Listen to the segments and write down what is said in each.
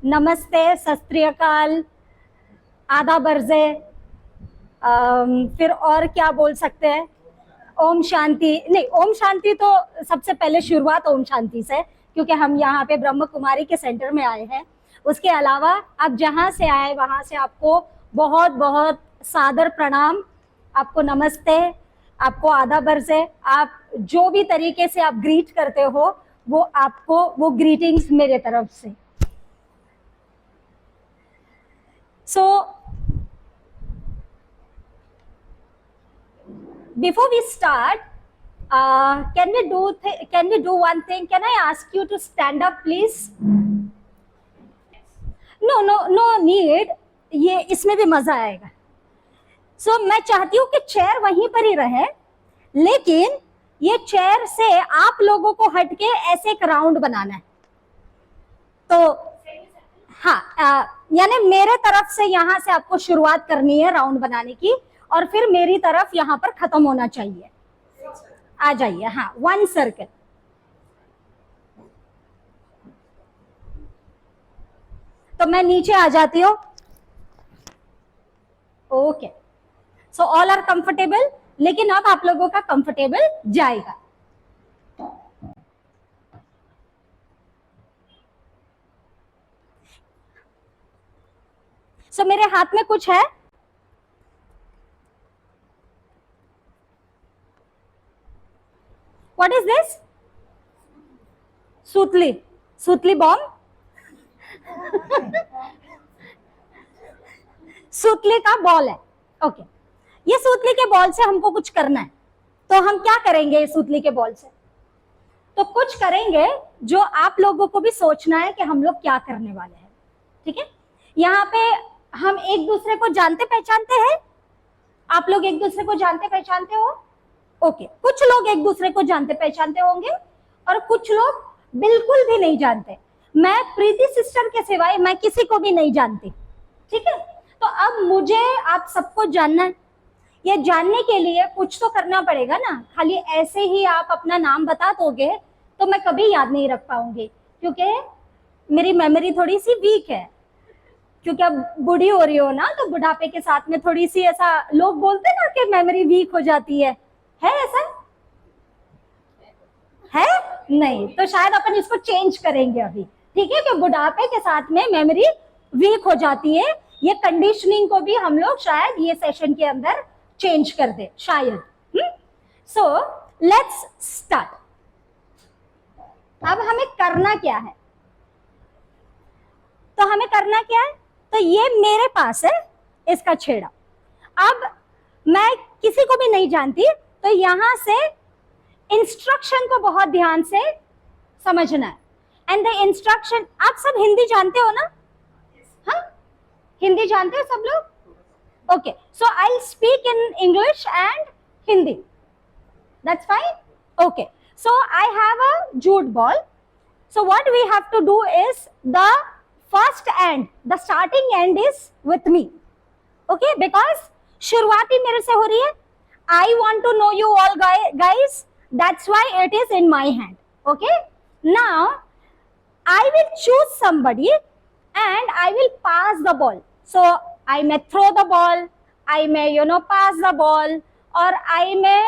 नमस्ते, सत श्री अकाल, आदाब अर्ज़े, फिर और क्या बोल सकते हैं, ओम शांति। नहीं, ओम शांति तो सबसे पहले शुरुआत ओम शांति से, क्योंकि हम यहाँ पे ब्रह्म कुमारी के सेंटर में आए हैं। उसके अलावा आप जहाँ से आए वहाँ से आपको बहुत बहुत सादर प्रणाम, आपको नमस्ते, आपको आदाब अर्ज़े। आप जो भी तरीके से आप ग्रीट करते हो वो आपको वो ग्रीटिंग्स मेरे तरफ से। So before we start, can we do one thing? Can I ask you to stand up, please? No need. ये इसमें भी मजा आएगा। So मैं चाहती हूँ कि चेयर वहीं पर ही रहे, लेकिन ये चेयर से आप लोगों को हटके ऐसे एक राउंड बनाना है। तो हाँ, यानी मेरे तरफ से यहाँ से आपको शुरुआत करनी है राउंड बनाने की, और फिर मेरी तरफ यहाँ पर खत्म होना चाहिए। आ जाइए, हाँ, 1 सर्कल। तो मैं नीचे आ जाती हूँ। Okay, so all are comfortable, लेकिन अब आप लोगों का कंफर्टेबल जाएगा। सो मेरे हाथ में कुछ है, व्हाट इज दिस? सूतली बॉम्ब। सूतली का बॉल है। ओके, ये सूतली के बॉल से हमको कुछ करना है, तो हम क्या करेंगे इस सूतली के बॉल से? तो कुछ करेंगे जो आप लोगों को भी सोचना है कि हम लोग क्या करने वाले हैं। ठीक है, यहाँ पे हम एक दूसरे को जानते पहचानते हैं। आप लोग एक दूसरे को जानते पहचानते हो? ओके, कुछ लोग एक दूसरे को जानते पहचानते होंगे और कुछ लोग बिल्कुल भी नहीं जानते। मैं प्रीति सिस्टर के सिवाय मैं किसी को भी नहीं जानती। ठीक है, तो अब मुझे आप सबको जानना है। ये जानने के लिए कुछ तो करना पड़ेगा ना। खाली ऐसे ही आप अपना नाम बता दोगे तो मैं कभी याद नहीं रख पाऊंगी, क्योंकि मेरी मेमोरी थोड़ी सी वीक है। क्योंकि अब बूढ़ी हो रही हो ना, तो बुढ़ापे के साथ में थोड़ी सी ऐसा लोग बोलते ना कि मेमोरी वीक हो जाती है ऐसा है? नहीं, तो शायद अपन इसको चेंज करेंगे अभी। ठीक है, कि बुढ़ापे के साथ में मेमोरी वीक हो जाती है। ये कंडीशनिंग को भी हम लोग शायद ये सेशन के अंदर चेंज कर दे, शायद। So let's start. अब हमें करना क्या है? तो हमें करना क्या है? तो ये मेरे पास है इसका छेड़ा। अब मैं किसी को भी नहीं जानती, तो यहां से इंस्ट्रक्शन को बहुत ध्यान से समझना है। एंड द इंस्ट्रक्शन, आप सब हिंदी जानते हो ना? हाँ, हिंदी जानते हो सब लोग? Okay, so I will speak in English and Hindi, that's fine. Okay, so I have a jute ball. So what we have to do is the first end, the starting end is with me, okay, because शुरुआती मेरे से हो रही है। I want to know you all guys, that's why it is in my hand, okay? Now I will choose somebody and I will pass the ball. So I may throw the ball, I may pass the ball, or I may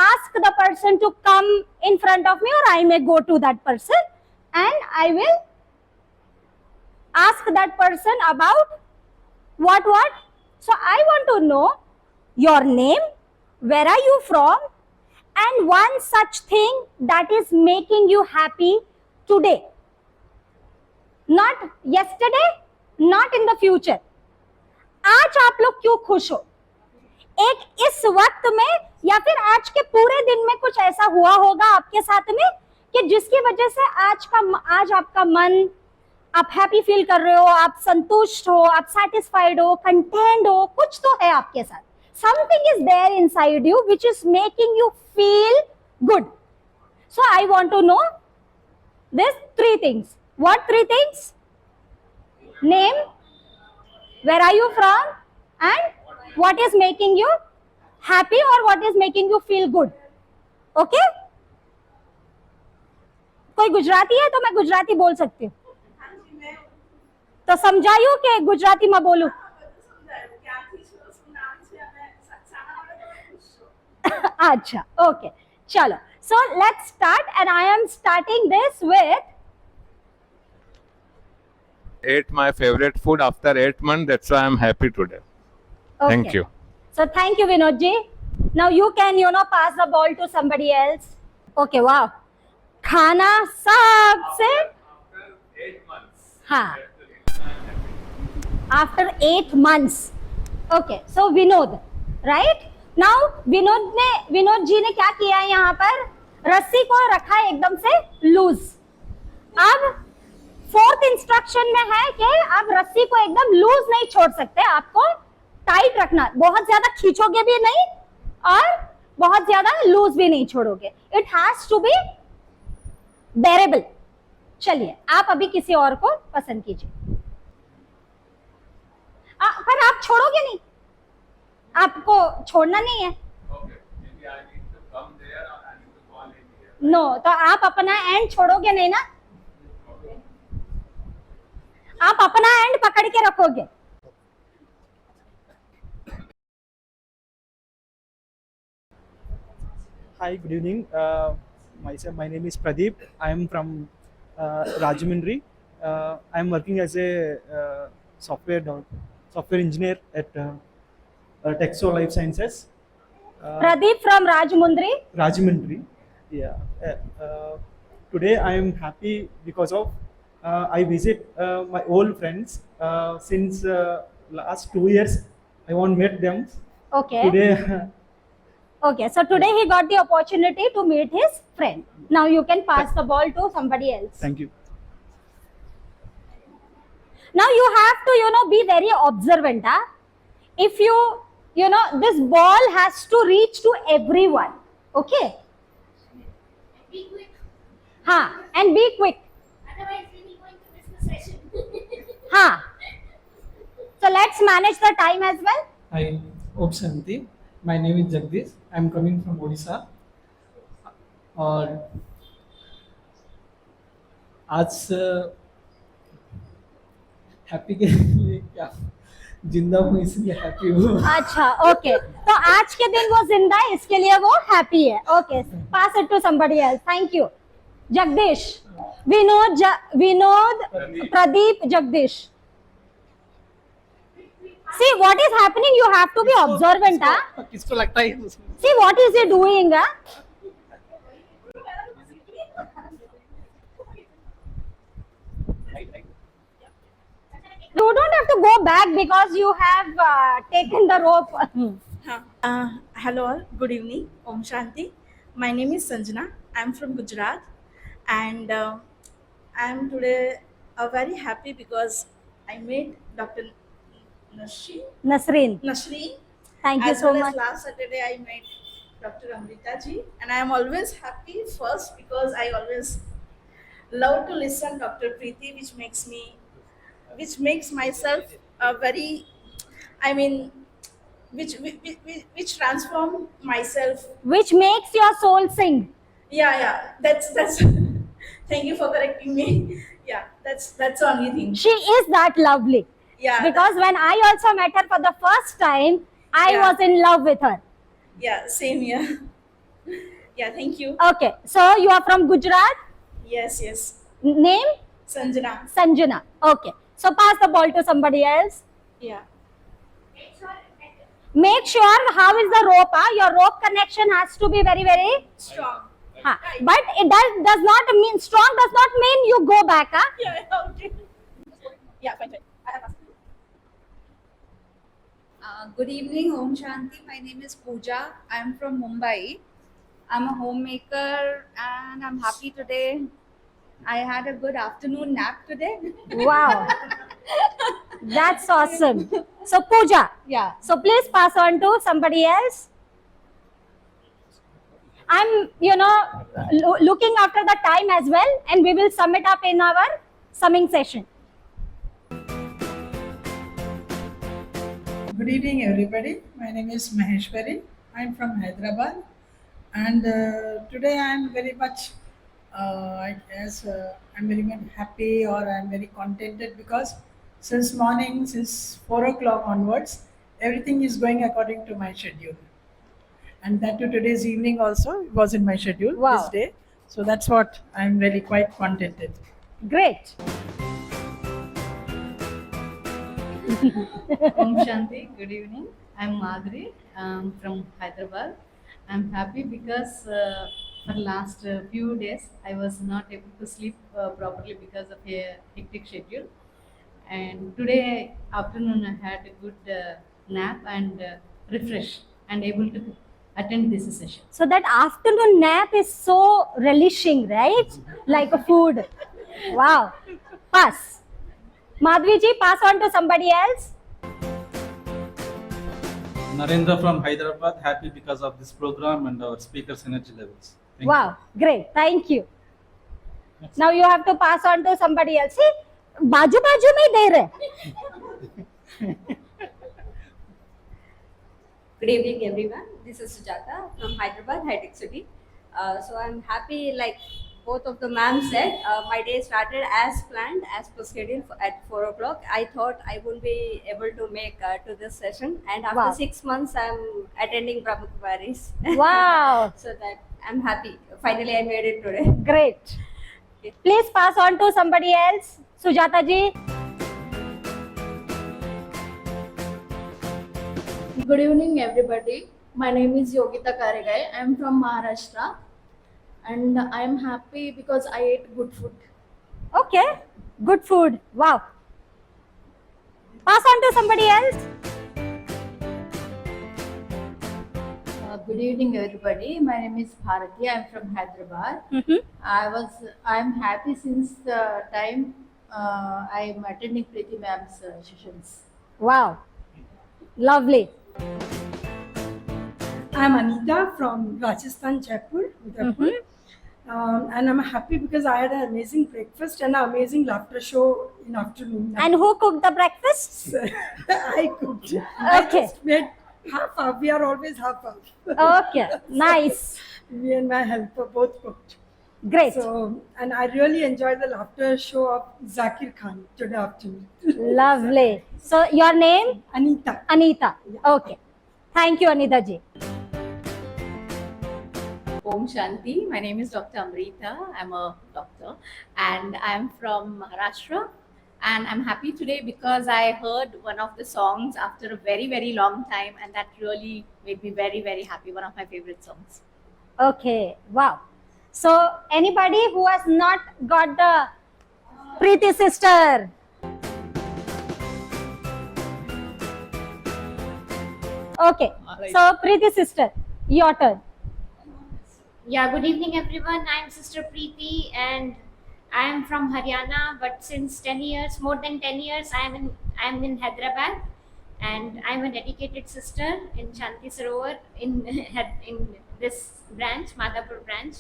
ask the person to come in front of me, or I may go to that person and I will ask that person about what? So I want to know your name, where are you from, and one such thing that is making you happy today, not yesterday, not in the future. आज आप लोग क्यों खुश हो? एक इस वक्त में या फिर आज के पूरे दिन में कुछ ऐसा हुआ होगा आपके साथ में कि जिसकी वजह से आज आपका मन, आप हैप्पी फील कर रहे हो, आप संतुष्ट हो, आप सैटिस्फाइड हो, कंटेंट हो, कुछ तो है आपके साथ। Something is there inside you which is making you feel good. So I want to know this 3 things. What 3 things? Name, where are you from, and what is making you happy or what is making you feel good. Okay? कोई गुजराती है तो मैं गुजराती बोल सकती हूँ। તો સમજાયું કે ગુજરાતીમાં બોલું? अच्छा, okay, chalo. So let's start, and I am starting this with ate my favorite food after 8 months. That's why I'm happy today. okay. Thank you. So thank you, Vinod ji. Now you can, pass the ball to somebody else. Okay, wow. खाना सबसे After 8 months. हाँ. After 8 months. Okay, so Vinod, right? Now Vinod ji ने क्या किया है यहाँ पर? रस्सी को रखा है एकदम से लूज. अब फोर्थ इंस्ट्रक्शन में है कि आप रस्सी को एकदम लूज नहीं छोड़ सकते, आपको टाइट रखना. बहुत ज्यादा खींचोगे भी नहीं और बहुत ज्यादा लूज भी नहीं छोड़ोगे. It has to be bearable. चलिए, आप अभी किसी और को पसंद कीजिए. पर आप छोड़ोगे नहीं, आपको छोड़ना नहीं है. Okay. Maybe I need to come there or I need to call in here. No, तो आप अपना एंड छोड़ोगे नहीं ना, आप अपना एंड पकड़ के रखोगे. Hi, good evening. My name is Pradeep. I am from Rajahmundry. I am working as a software engineer at Texo Life Sciences. Pradeep from Rajahmundry. Rajahmundry. Yeah. Today I am happy because of I visit my old friends since last 2 years. I won't meet them Okay. today. Okay, so today he got the opportunity to meet his friend. Now you can pass the ball to somebody else. Thank you. Now you have to, be very observant. Huh? If this ball has to reach to everyone. Okay? Be quick, हाँ, and be quick. otherwise we will go into business session. हाँ. So let's manage the time as well. Hi, Om Shanti. My name is Jagdish. I am coming from Odisha. और आज happy के लिए क्या जिंदा हूँ इसलिए हैप्पी हूँ. अच्छा, ओके. तो आज के दिन वो जिंदा है, इसके लिए वो हैप्पी है. Okay, pass it to somebody else. Thank you. Jagdish. Vinod, Pradeep, Jagdish. See what is happening, you have to be observant. किसको लगता है See what is he doing. You don't have to go back because you have taken the rope. Hello all, good evening, Om Shanti. My name is Sanjana. I'm from Gujarat, and I'm today very happy because I met Dr. Nasreen, Nasreen. thank you As so well much. as last Saturday I met Dr. Amrita ji, and I am always happy first because I always love to listen Dr. Preeti, which makes myself very, I mean, which transform myself. Which makes your soul sing. Yeah, that's thank you for correcting me. Yeah, that's the only thing. She is that lovely. Yeah, Because when I also met her for the first time, I Yeah. was in love with her. yeah, same here. Yeah, thank you. Okay, so you are from Gujarat. Yes, Name? Sanjana. Sanjana. Okay, so pass the ball to somebody else. Yeah. Make sure how is the rope. Your rope connection has to be very, very. Strong. But it does not mean, strong does not mean you go back. Yeah, okay. Yeah, fine. I have asked you. Good evening, Om Shanti. My name is Pooja. I'm from Mumbai. I'm a homemaker and I'm happy today. I had a good afternoon nap today. Wow. That's awesome. So Pooja. Yeah. So please pass on to somebody else. I'm, looking after the time as well, and we will sum it up in our summing session. Good evening, everybody. My name is Maheshwari. I'm from Hyderabad, and today I'm very much, I guess, I'm very much happy or I'm very contented because since morning, since 4 o'clock onwards, everything is going according to my schedule. And that to today's evening also was in my schedule Wow. this day. So that's what I'm really quite contented. Great. Om Shanti, good evening. I'm Madhuri from Hyderabad. I'm happy because for last few days I was not able to sleep properly because of a hectic schedule. And today afternoon I had a good nap and refresh and able to attend this session. So that afternoon nap is so relishing, right? Like a food. Wow. Pass. Madhvi ji, pass on to somebody else. Narendra from Hyderabad, happy because of this program and our speakers' energy levels. Thank Wow, great. Thank you. Now you have to pass on to somebody else. See, बाजू बाजू में ही दे रहे. Good evening, everyone. This is Sujata from Hyderabad, High-Tech City. So I'm happy, like both of the ma'am said, my day started as planned, as per schedule at 4 o'clock. I thought I wouldn't be able to make to this session, and after Wow. 6 months, I'm attending Brahma Kumaris. Wow, So that I'm happy. Finally, I made it today. great. Please pass on to somebody else. Sujata ji. Good evening, everybody. My name is Yogita Karegai. I'm from Maharashtra, and I'm happy because I ate good food. Okay, good food. Wow. Pass on to somebody else. Good evening, everybody. My name is Bharati. I'm from Hyderabad. I'm happy since the time I'm attending Preeti ma'am's sessions. Wow, lovely. I'm Anita from Rajasthan, Jaipur, Udaipur. And I'm happy because I had an amazing breakfast and an amazing laughter show in afternoon. And who cooked the breakfast? I cooked. I Okay. just made half. We are always half. Okay, nice. Me and my helper both cooked. Great. So, and I really enjoyed the laughter show of Zakir Khan today afternoon. Lovely. So your name? Anita. Anita. Okay. Thank you, Anita ji. Om Shanti. My name is Dr. Amrita. I'm a doctor and I'm from Maharashtra. And I'm happy today because I heard one of the songs after a very, very long time, and that really made me very, very happy. One of my favorite songs. Okay. Wow. So anybody who has not got the Preeti sister? Okay. So Preeti sister, your turn. Yeah, good evening, everyone. I'm Sister Preeti, and I am from Haryana. But since 10 years, more than 10 years, I'm in Hyderabad, and I'm a dedicated sister in Shanti Sarovar in this branch, Madhapur branch.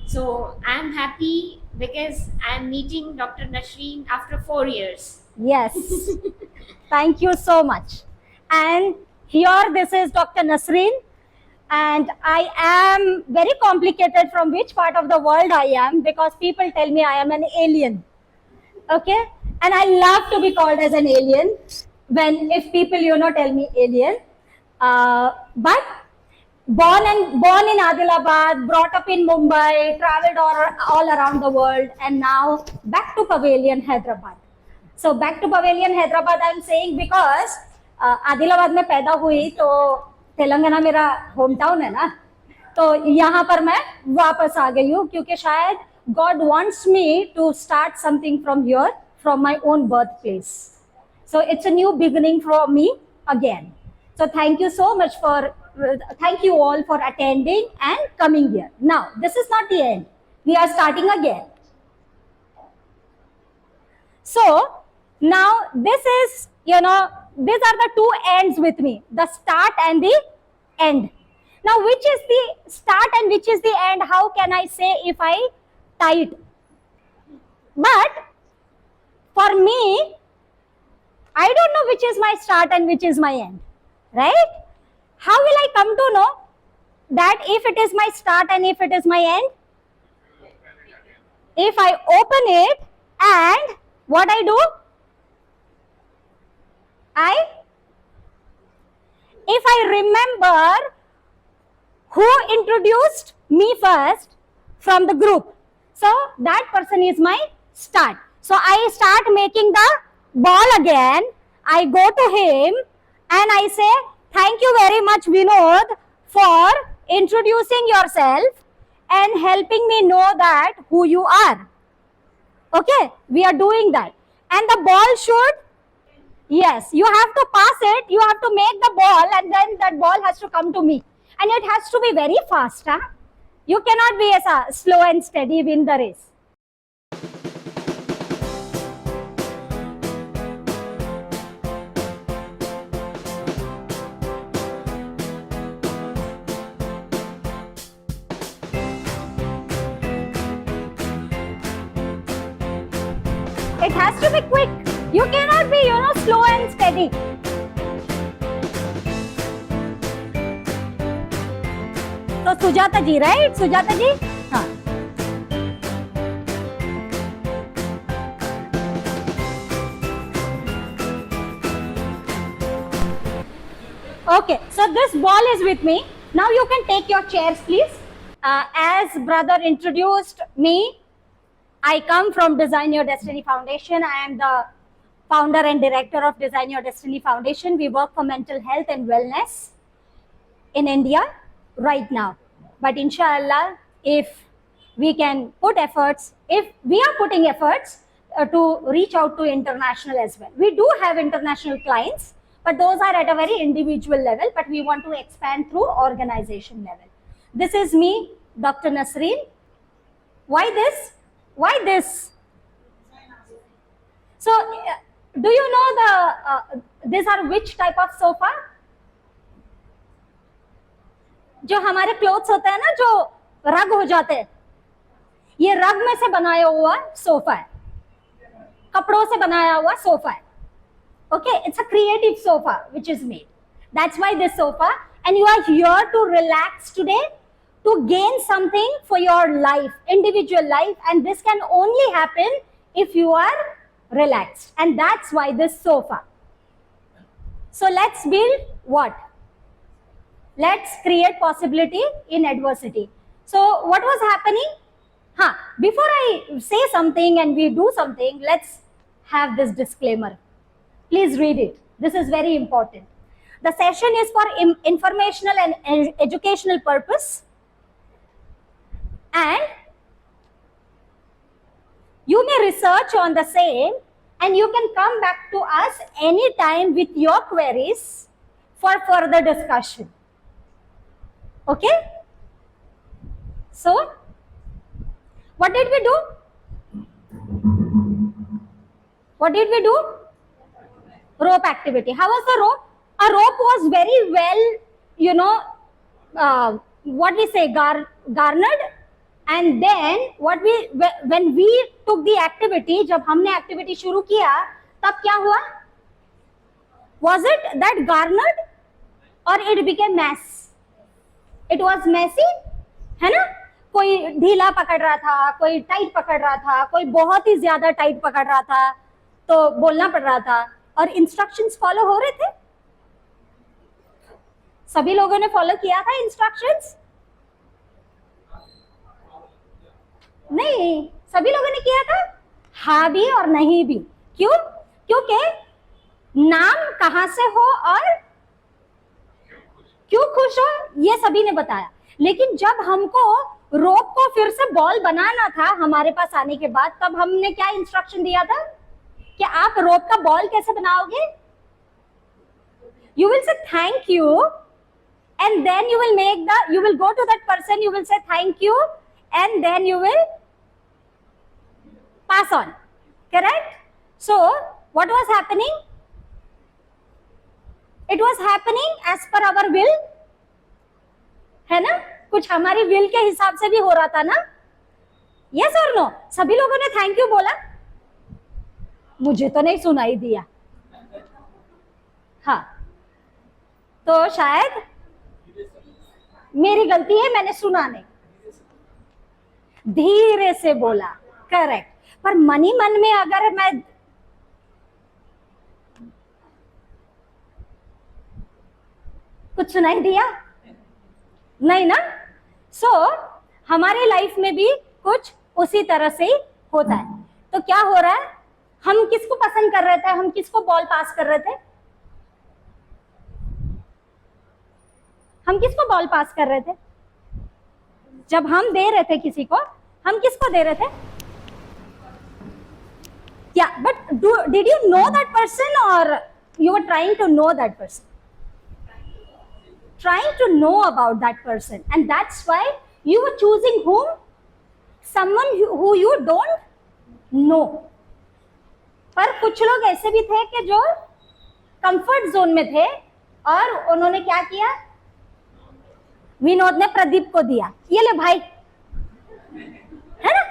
So I'm happy because I'm meeting Dr. Nasreen after 4 years. Yes. Thank you so much. And here this is Dr. Nasreen. And I am very complicated from which part of the world I am, because people tell me I am an alien. Okay? And I love to be called as an alien if people, tell me alien. But born in Adilabad, brought up in Mumbai, traveled all around the world, and now back to Pavilion, Hyderabad. So back to Pavilion, Hyderabad, I'm saying because Adilabad में पैदा हुई तो तेलंगाना मेरा home town है ना, तो यहाँ पर मैं वापस आ गई हूँ क्योंकि शायद God wants me to start something from here, from my own birthplace. So it's a new beginning for me again. So thank you so much thank you all for attending and coming here. Now, this is not the end. We are starting again. So now this is, these are the two ends with me, the start and the end. Now, which is the start and which is the end? How can I say if I tie it? But for me, I don't know which is my start and which is my end, right? How will I come to know that if it is my start and if it is my end? If I open it and what I do? if I remember who introduced me first from the group, so that person is my start. So I start making the ball again. I go to him and I say, thank you very much, Vinod, for introducing yourself and helping me know that who you are. Okay, we are doing that. And the ball should, yes, you have to pass it, you have to make the ball, and then that ball has to come to me. And it has to be very fast. Huh? You cannot be as slow and steady win the race. It has to be quick. You cannot be, slow and steady. So Sujata ji, right? Sujata ji? हाँ. Okay, so this ball is with me. Now you can take your chairs, please. As brother introduced me, I come from Design Your Destiny Foundation. I am the founder and director of Design Your Destiny Foundation. We work for mental health and wellness in India right now. But inshallah, if we can put efforts, if we are putting efforts to reach out to international as well. We do have international clients, but those are at a very individual level, but we want to expand through organization level. This is me, Dr. Nasreen. Why this? Why this? So, do you know these are which type of sofa? जो हमारे clothes होते हैं ना, जो रग हो जाते हैं, ये रग में से बनाया हुआ सोफा है, कपड़ों से बनाया हुआ सोफा है. Okay, it's a creative sofa which is made. That's why this sofa, and you are here to relax today, to gain something for your life, individual life, and this can only happen if you are relaxed, and that's why this sofa. So let's build what? Let's create possibility in adversity. So what was happening? Before I say something and we do something, let's have this disclaimer. Please read it. This is very important. The session is for informational and educational purpose. And you may research on the same, and you can come back to us anytime with your queries for further discussion. Okay? So, what did we do? What did we do? Rope activity. How was the rope? A rope was very well, what we say, garnered. And then when we took the activity, जब हमने activity शुरू किया, तब क्या हुआ? Was it that garnered or it became mess? It was messy, है ना? कोई ढीला पकड़ रहा था, कोई टाइट पकड़ रहा था, कोई बहुत ही ज्यादा टाइट पकड़ रहा था, तो बोलना पड़ रहा था, और इंस्ट्रक्शंस फॉलो हो रहे थे. सभी लोगों ने फॉलो किया था इंस्ट्रक्शंस? नहीं, सभी लोगों ने किया था, हाँ भी और नहीं भी. क्यों? क्योंकि नाम कहां से हो और क्यों खुश हो, ये सभी ने बताया. लेकिन जब हमको रोप को फिर से बॉल बनाना था हमारे पास आने के बाद, तब हमने क्या इंस्ट्रक्शन दिया था कि आप रोप का बॉल कैसे बनाओगे? You will say thank you, and then you will go to that person, you will say thank you, and then you will pass on. Correct? So, what was happening? It was happening as per our will, है ना? कुछ हमारी will के हिसाब से भी हो रहा था ना? Yes or no? सभी लोगों ने thank you बोला? मुझे तो नहीं सुनाई दिया. हाँ, तो शायद मेरी गलती है, मैंने सुना नहीं, धीरे से बोला. करेक्ट. पर मन ही मन में अगर मैं कुछ सुनाई दिया? नहीं ना? सो हमारे लाइफ में भी कुछ उसी तरह से ही होता है। तो क्या हो रहा है, हम किसको पसंद कर रहे थे, हम किसको बॉल पास कर रहे थे, हम किसको बॉल पास कर रहे थे? जब हम दे रहे थे किसी को, हम किसको दे रहे थे? Yeah, but did you know that person or you were trying to know that person? Trying to know about that person, and that's why you were choosing whom? Someone who you don't know. पर कुछ लोग ऐसे भी थे कि जो comfort zone में थे और उन्होंने क्या किया? विनोद ने प्रदीप को दिया, ये ले भाई, है ना?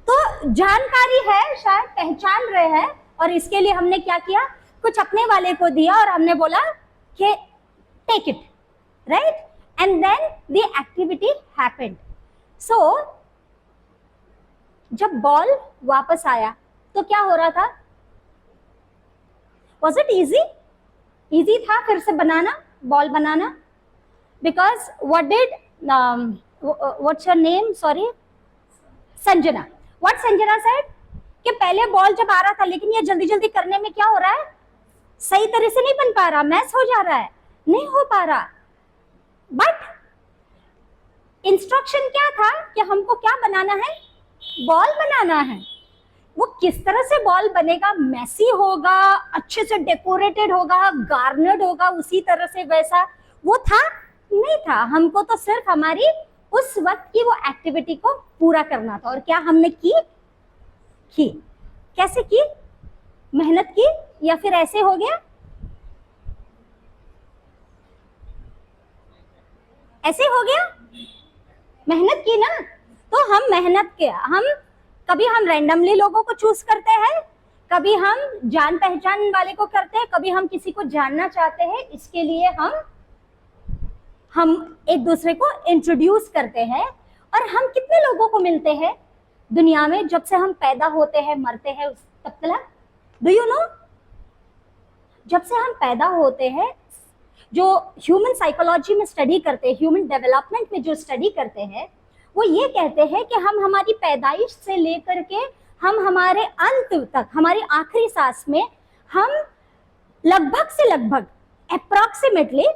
तो जानकारी है, शायद पहचान रहे हैं, और इसके लिए हमने क्या किया? कुछ अपने वाले को दिया और हमने बोला कि take it, right? And then the activity happened. So जब बॉल वापस आया तो क्या हो रहा था? Was it easy? इजी था फिर से बनाना, बॉल बनाना? Because what did what's your name, sorry, Sanjana, what Sanjana said कि पहले बॉल जब आ रहा था, लेकिन ये जल्दी जल्दी करने में क्या हो रहा है, सही तरह से नहीं बन पा रहा, मैस हो जा रहा है, नहीं हो पा रहा। बट इंस्ट्रक्शन क्या था कि हमको क्या बनाना है? बॉल बनाना है। वो किस तरह से बॉल बनेगा? मैसी होगा, अच्छे से डेकोरेटेड होगा, गार्नेड होगा, उसी तरह से वैसा वो था? नहीं था। हमको तो सिर्फ हमारी उस वक्त की वो एक्टिविटी को पूरा करना था। और क्या हमने की? कैसे की? मेहनत की या फिर ऐसे हो गया? ऐसे हो गया? मेहनत की ना? तो हम मेहनत किया। कभी हम रैंडमली लोगों को चूज करते हैं, कभी हम जान पहचान वाले को करते हैं, कभी हम किसी को जानना चाहते हैं, इसके लिए हम एक दूसरे को इंट्रोड्यूस करते हैं। और हम कितने लोगों को मिलते हैं दुनिया में जब से हम पैदा होते हैं, मरते हैं तब तक? Do you know? जब से हम पैदा होते हैं, जो ह्यूमन साइकोलॉजी में स्टडी करते हैं, ह्यूमन डेवलपमेंट में जो स्टडी करते हैं, वो ये कहते हैं कि हम हमारी पैदाइश से लेकर के हम हमारे अंत तक, हमारी आखिरी सांस में, हम लगभग से लगभग अप्रॉक्सीमेटली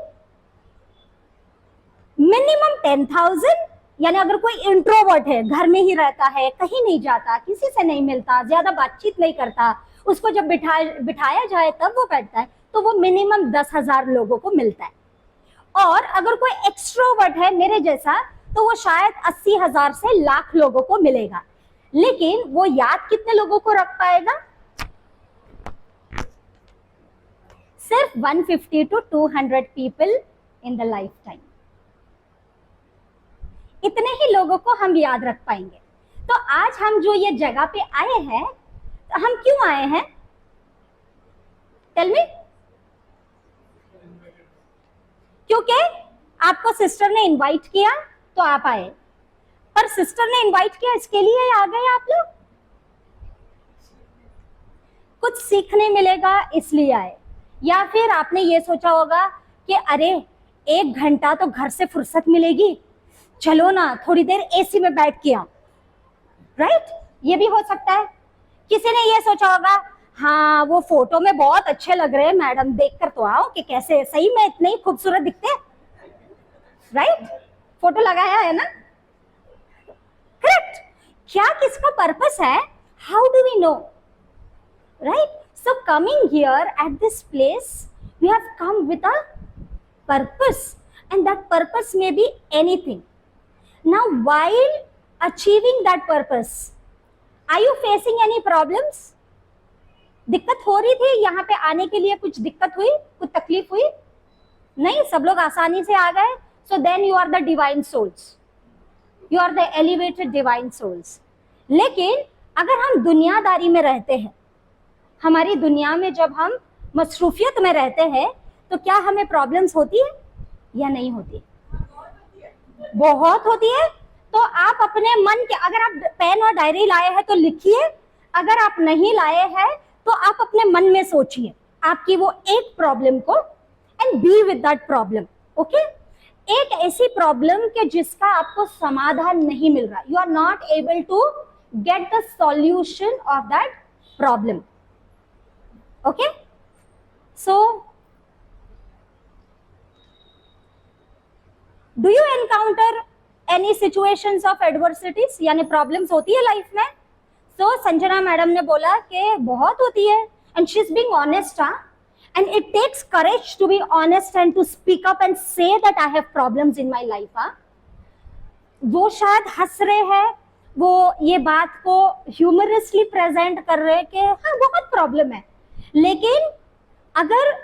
मिनिमम 10,000, यानी अगर कोई इंट्रोवर्ट है, घर में ही रहता है, कहीं नहीं जाता, किसी से नहीं मिलता, ज्यादा बातचीत नहीं करता, उसको जब बिठाया जाए तब वो बैठता है, तो वो मिनिमम 10,000 लोगों को मिलता है। और अगर कोई एक्सट्रोवर्ट है मेरे जैसा, तो वो शायद 80,000 से लाख लोगों को मिलेगा। लेकिन वो याद कितने लोगों को रख पाएगा? सिर्फ 150 to 200 people in the life time. इतने ही लोगों को हम याद रख पाएंगे। तो आज हम जो ये जगह पे आए हैं, तो हम क्यों आए हैं? Tell me. क्योंकि आपको सिस्टर ने इनवाइट किया तो आप आए। पर सिस्टर ने इनवाइट किया इसके लिए आ गए आप लोग? कुछ सीखने मिलेगा इसलिए आए, या फिर आपने ये सोचा होगा कि अरे 1 घंटा तो घर से फुर्सत मिलेगी, चलो ना थोड़ी देर एसी में बैठ के आओ, राइट? ये भी हो सकता है। किसी ने ये सोचा होगा, हाँ वो फोटो में बहुत अच्छे लग रहे हैं मैडम, देखकर तो आओ कि कैसे सही में इतने ही खूबसूरत दिखते हैं, राइट? फोटो लगाया है ना, करेक्ट? क्या किसका पर्पस है? How do we know, right? So coming here at this place, we have come with a purpose, and that purpose may be anything. Now while achieving that purpose, are you facing any problems? दिक्कत हो रही थी यहाँ पे आने के लिए? कुछ दिक्कत हुई, कुछ तकलीफ हुई? नहीं, सब लोग आसानी से आ गए। So then you are the divine souls, you are the elevated divine souls. लेकिन अगर हम दुनियादारी में रहते हैं, हमारी दुनिया में जब हम मसरूफियत में रहते हैं, तो क्या हमें प्रॉब्लम्स होती है या नहीं होती? बहुत होती है। तो आप अपने मन के, अगर आप पेन और डायरी लाए हैं तो लिखिए, अगर आप नहीं लाए हैं तो आप अपने मन में सोचिए आपकी वो एक प्रॉब्लम को, and be with that problem. Okay, एक ऐसी प्रॉब्लम के जिसका आपको समाधान नहीं मिल रहा, you are not able to get the solution of that problem. Okay, so do you encounter any situations of adversities, यानी प्रॉब्लम्स होती है लाइफ में? सो संजना मैडम ने बोला कि बहुत होती है, and she is being honest. And it takes courage to be honest and to speak up and say that I have problems in my life. वो शायद हंस रहे हैं, वो ये बात को ह्यूमरसली प्रेजेंट कर रहे हैं कि हाँ बहुत प्रॉब्लम है, लेकिन अगर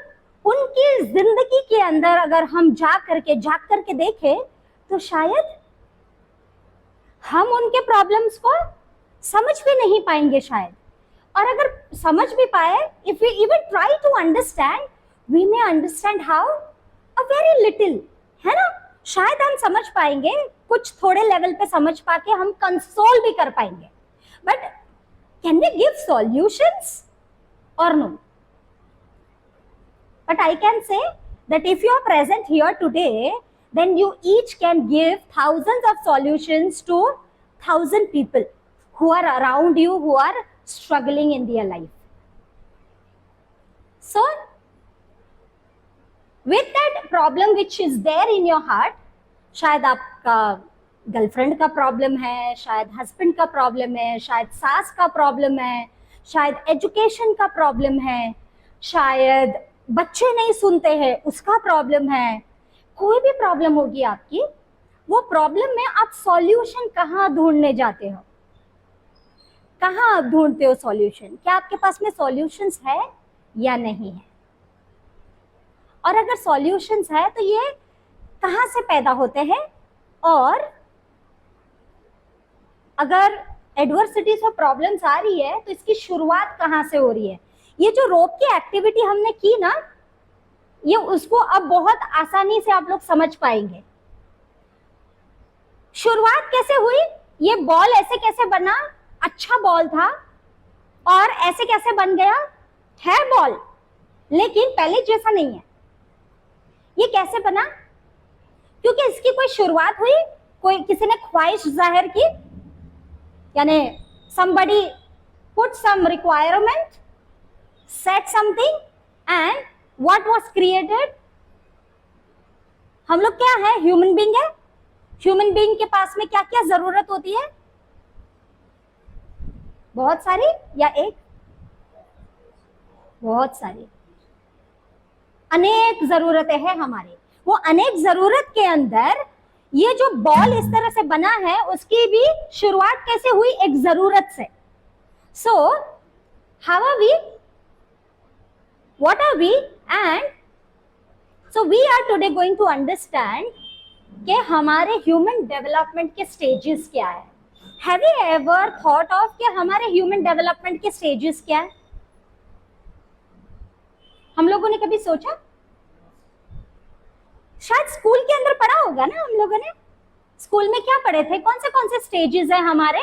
उनकी जिंदगी के अंदर अगर हम जाग करके देखें तो शायद हम उनके प्रॉब्लम्स को समझ भी नहीं पाएंगे शायद. और अगर समझ भी पाए, if we even try to understand, we may understand how a very little, है ना. शायद हम समझ पाएंगे, कुछ थोड़े लेवल पे समझ पाके हम कंसोल भी कर पाएंगे, but can we give solutions or no? But I can say that if you are present here today, then you each can give thousands of solutions to 1,000 people who are around you, who are struggling in their life. So, with that problem which is there in your heart, शायद आपका girlfriend का problem है, शायद husband का problem है, शायद सास का प्रॉब्लम है, शायद एजुकेशन का प्रॉब्लम है, शायद बच्चे नहीं सुनते हैं उसका प्रॉब्लम है, कोई भी प्रॉब्लम होगी आपकी, वो प्रॉब्लम में आप सॉल्यूशन कहाँ ढूंढने जाते हो? कहाँ आप ढूंढते हो सॉल्यूशन? क्या आपके पास में सॉल्यूशंस है या नहीं है? और अगर सॉल्यूशंस है तो ये कहाँ से पैदा होते हैं? और अगर एडवर्सिटीज और प्रॉब्लम्स आ रही है तो इसकी शुरुआत कहाँ से हो रही है? ये जो रोप की एक्टिविटी हमने की ना, ये उसको अब बहुत आसानी से आप लोग समझ पाएंगे. शुरुआत कैसे हुई? ये बॉल ऐसे कैसे बना? अच्छा बॉल था और ऐसे कैसे बन गया? है बॉल, लेकिन पहले जैसा नहीं है. ये कैसे बना? क्योंकि इसकी कोई शुरुआत हुई, कोई किसी ने ख्वाहिश जाहिर की, यानी somebody put some requirement, said something and what was created? हम लोग क्या है? ह्यूमन बीइंग है. ह्यूमन बीइंग के पास में क्या क्या जरूरत होती है? बहुत सारी या एक? बहुत सारी, अनेक जरूरतें हैं हमारी. वो अनेक जरूरत के अंदर ये जो बॉल इस तरह से बना है, उसकी भी शुरुआत कैसे हुई? एक जरूरत से. So how are we, what are we, and so we are today going to understand कि हमारे ह्यूमन डेवलपमेंट के स्टेजेस क्या है. Have you ever thought of कि हमारे ह्यूमन डेवलपमेंट के स्टेजेस क्या है? हम लोगों ने कभी सोचा? शायद स्कूल के अंदर पढ़ा होगा ना हम लोगों ने. स्कूल में क्या पढ़े थे? कौन से स्टेजेस हैं हमारे?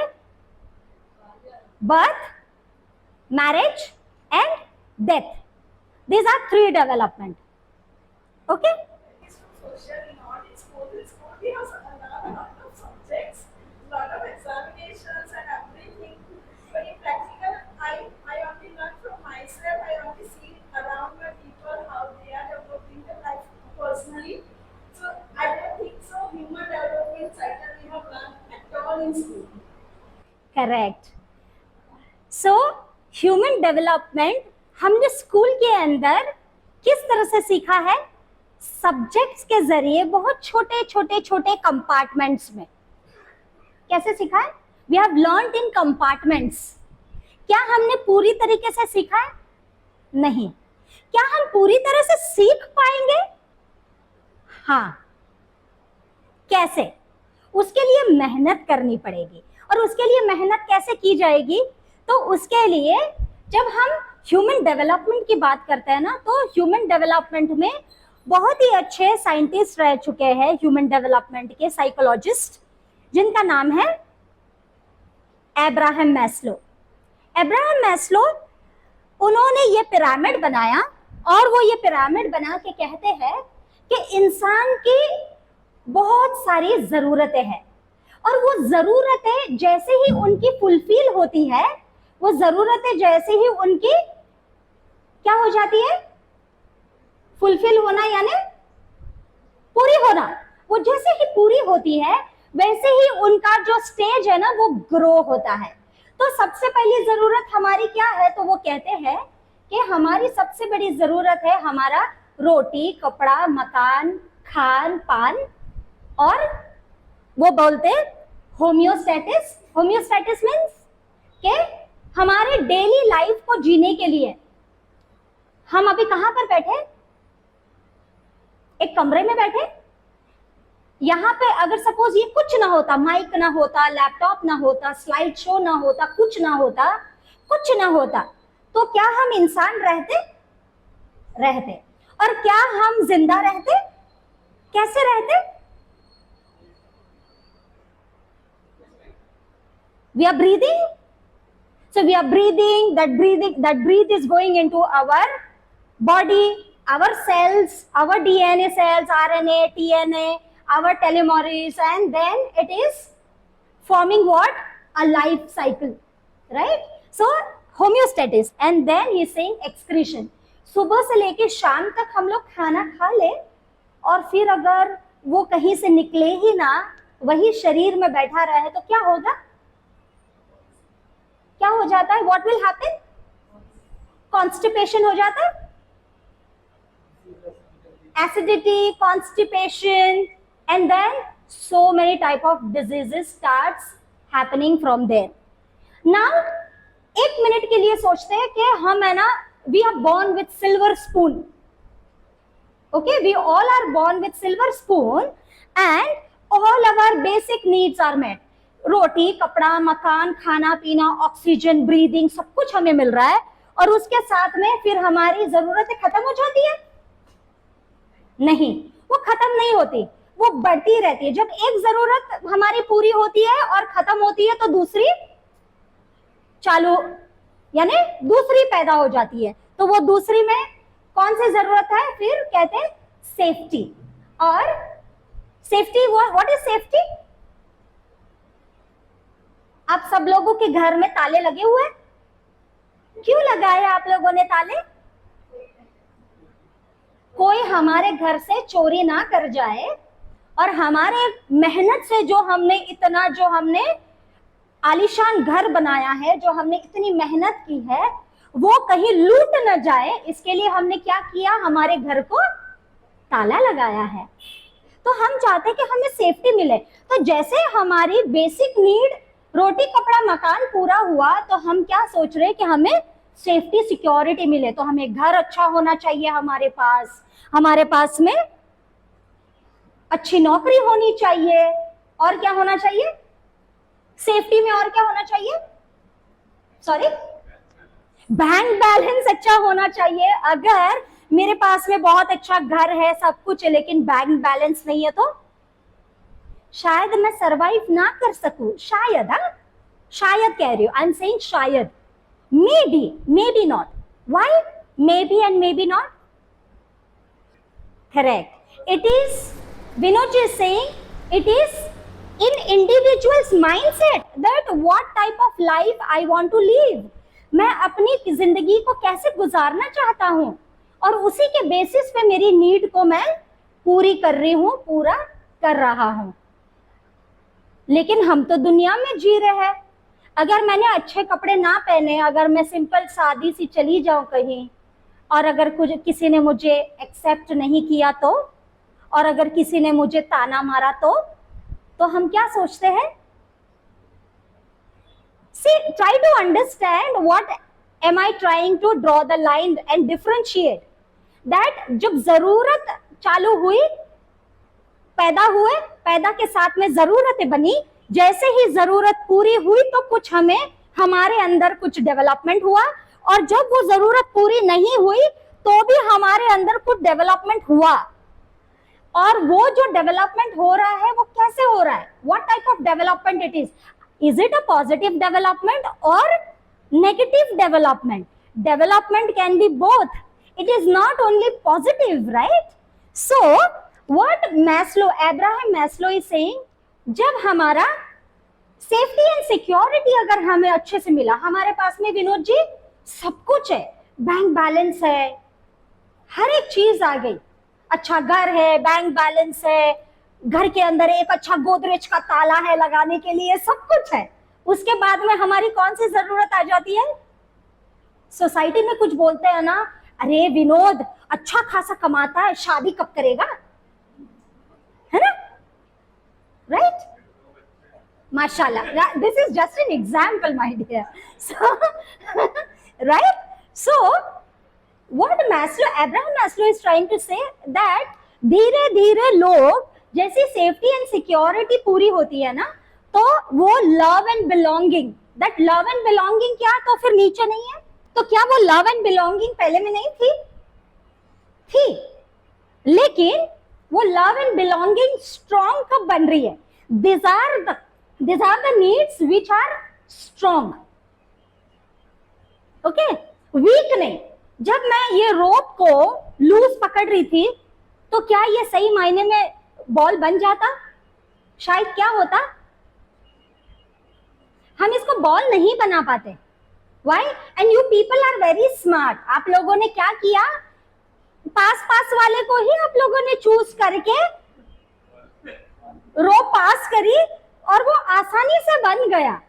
Birth, marriage and death. These are 3 development. Okay? We have a lot of subjects, lot of examinations and everything. But in practical, I only learn from myself. I only see around my people how they are developing their life personally. So I don't think so. Human development cycle we have learned at all in school. Correct. So human development हमने school के अंदर किस तरह से सीखा है? Subjects के जरिए, बहुत छोटे छोटे छोटे कंपार्टमेंट्स में. कैसे सीखा है? We have learned in compartments. क्या हमने पूरी तरीके से सीखा है? नहीं. क्या हम पूरी तरह से सीख पाएंगे? हाँ. कैसे? उसके लिए मेहनत करनी पड़ेगी. और उसके लिए मेहनत कैसे की जाएगी? तो उसके लिए जब हम ह्यूमन डेवलपमेंट की बात करते हैं ना, तो ह्यूमन डेवलपमेंट में बहुत ही अच्छे साइंटिस्ट रह चुके हैं, ह्यूमन डेवलपमेंट के साइकोलॉजिस्ट, जिनका नाम है अब्राहम मैस्लो. अब्राहम मैस्लो, उन्होंने ये पिरामिड बनाया और वो ये पिरामिड बना के कहते हैं कि इंसान की बहुत सारी जरूरतें हैं और वो जरूरतें जैसे ही उनकी फुलफिल होती है, वो जरूरतें जैसे ही उनकी क्या हो जाती है, फुलफिल होना यानी पूरी होना, वो जैसे ही पूरी होती है वैसे ही उनका जो स्टेज है ना वो ग्रो होता है। तो सबसे पहली जरूरत हमारी क्या है, तो वो कहते हैं कि हमारी सबसे बड़ी जरूरत है हमारा रोटी, कपड़ा, मकान, खान पान, और वो बोलते होम्योस्टेटिस। होम्योस्टेटिस मीन्स के हमारे डेली लाइफ को जीने के लिए हम अभी कहां पर बैठे, एक कमरे में बैठे, यहाँ पे अगर सपोज ये कुछ ना होता, माइक ना होता, लैपटॉप ना होता, स्लाइड शो ना होता, कुछ ना होता, कुछ ना होता, तो क्या हम इंसान रहते? और क्या हम जिंदा रहते? कैसे रहते? We are breathing. So we are breathing. That breath is going into our body, our cells, our DNA cells, RNA, TNA, our telomeres, and then it is forming what? A life cycle, right? So homeostasis, and then he is saying excretion. सुबह से लेके शाम तक हम लोग खाना खा ले और फिर अगर वो कहीं से निकले ही ना, वही शरीर में बैठा रहे तो क्या होगा? क्या हो जाता है? What will happen? Constipation हो जाता है, acidity, constipation, and then so many type of diseases starts happening from there. Now, एक मिनट के लिए सोचते हैं कि हम है ना, we are born with silver spoon. Okay, we all are born with silver spoon, and all our basic needs are met. रोटी, कपड़ा, मकान, खाना पीना, ऑक्सीजन, ब्रीदिंग, सब कुछ हमें मिल रहा है, और उसके साथ में फिर हमारी जरूरतें खत्म हो जाती है? नहीं, वो खत्म नहीं होती, वो बढ़ती रहती है। जब एक जरूरत हमारी पूरी होती है और खत्म होती है तो दूसरी चालू, यानी दूसरी पैदा हो जाती है। तो वो दूसरी में कौन सी जरूरत है? फिर कहते हैं सेफ्टी। और सेफ्टी, व्हाट इज सेफ्टी? आप सब लोगों के घर में ताले लगे हुए हैं, क्यों लगाए आप लोगों ने ताले? कोई हमारे घर से चोरी ना कर जाए, और हमारे मेहनत से जो हमने आलीशान घर बनाया है, जो हमने इतनी मेहनत की है, वो कहीं लूट न जाए, इसके लिए हमने क्या किया? हमारे घर को ताला लगाया है। तो हम चाहते हैं कि हमें सेफ्टी मिले। तो जैसे हमारी बेसिक नीड रोटी, कपड़ा, मकान पूरा हुआ, तो हम क्या सोच रहे हैं कि हमें सेफ्टी, सिक्योरिटी मिले। तो हमें घर अच्छा होना चाहिए, हमारे पास में अच्छी नौकरी होनी चाहिए, और क्या होना चाहिए सेफ्टी में? और क्या होना चाहिए? सॉरी, बैंक बैलेंस अच्छा होना चाहिए। अगर मेरे पास में बहुत अच्छा घर है, सब कुछ है, लेकिन बैंक बैलेंस नहीं है तो शायद मैं सरवाइव ना कर सकूं। शायद, शायद कह रही हूं, आई एम सेइंग शायद, may be not. Why may be and may be not? Correct, it is, Vinod is saying, it is in individual's mindset that what type of life I want to live. मैं अपनी जिंदगी को कैसे गुजारना चाहता हूं, और उसी के बेसिस पे मेरी नीड को मैं पूरी कर रही हूं, पूरा कर रहा हूं। लेकिन हम तो दुनिया में जी रहे हैं। अगर मैंने अच्छे कपड़े ना पहने, अगर मैं सिंपल सादी सी चली जाऊं कहीं, और अगर किसी ने मुझे एक्सेप्ट नहीं किया तो, और अगर किसी ने मुझे ताना मारा तो हम क्या सोचते हैं? See, try to understand what am I trying to draw the line and differentiate that जब जरूरत चालू हुई, पैदा के साथ में जरूरतें बनी, जैसे ही जरूरत पूरी हुई तो कुछ हमारे अंदर कुछ डेवलपमेंट हुआ, और जब वो जरूरत पूरी नहीं हुई तो भी हमारे अंदर कुछ डेवलपमेंट हुआ। और वो जो डेवलपमेंट हो रहा है वो कैसे हो रहा है? What type of development it is? Is it a positive development or negative development? Development can be both. It is not only positive, right? So what Abraham Maslow is saying, जब हमारा सेफ्टी एंड सिक्योरिटी अगर हमें अच्छे से मिला, हमारे पास में विनोद जी सब कुछ है, बैंक बैलेंस है, हर एक चीज आ गई, अच्छा घर है, बैंक बैलेंस है, घर के अंदर एक अच्छा गोदरेज का ताला है लगाने के लिए, सब कुछ है, उसके बाद में हमारी कौन सी जरूरत आ जाती है? सोसाइटी में कुछ बोलते हैं ना, अरे विनोद अच्छा खासा कमाता है, शादी कब करेगा, है ना? राइट? माशाल्लाह, this is just an example my dear. So right, so what Abraham Maslow is trying to say that धीरे धीरे लोग, जैसे सेफ्टी एंड सिक्योरिटी पूरी होती है ना, तो वो love and belonging, that love and belonging क्या तो फिर नीचे नहीं है, तो क्या वो लव एंड बिलोंगिंग पहले में नहीं थी, लेकिन वो लव एंड बिलोंगिंग स्ट्रॉन्ग कब बन रही है? These are the needs which are strong. Okay, weak नहीं. जब मैं ये रोप को लूज पकड़ रही थी, तो क्या ये सही मायने में बॉल बन जाता? शायद क्या होता, हम इसको बॉल नहीं बना पाते. Why? And you people are very smart. आप लोगों ने क्या किया, पास वाले को ही आप लोगों ने चूज करके रो पास करी और वो आसानी से बन गया.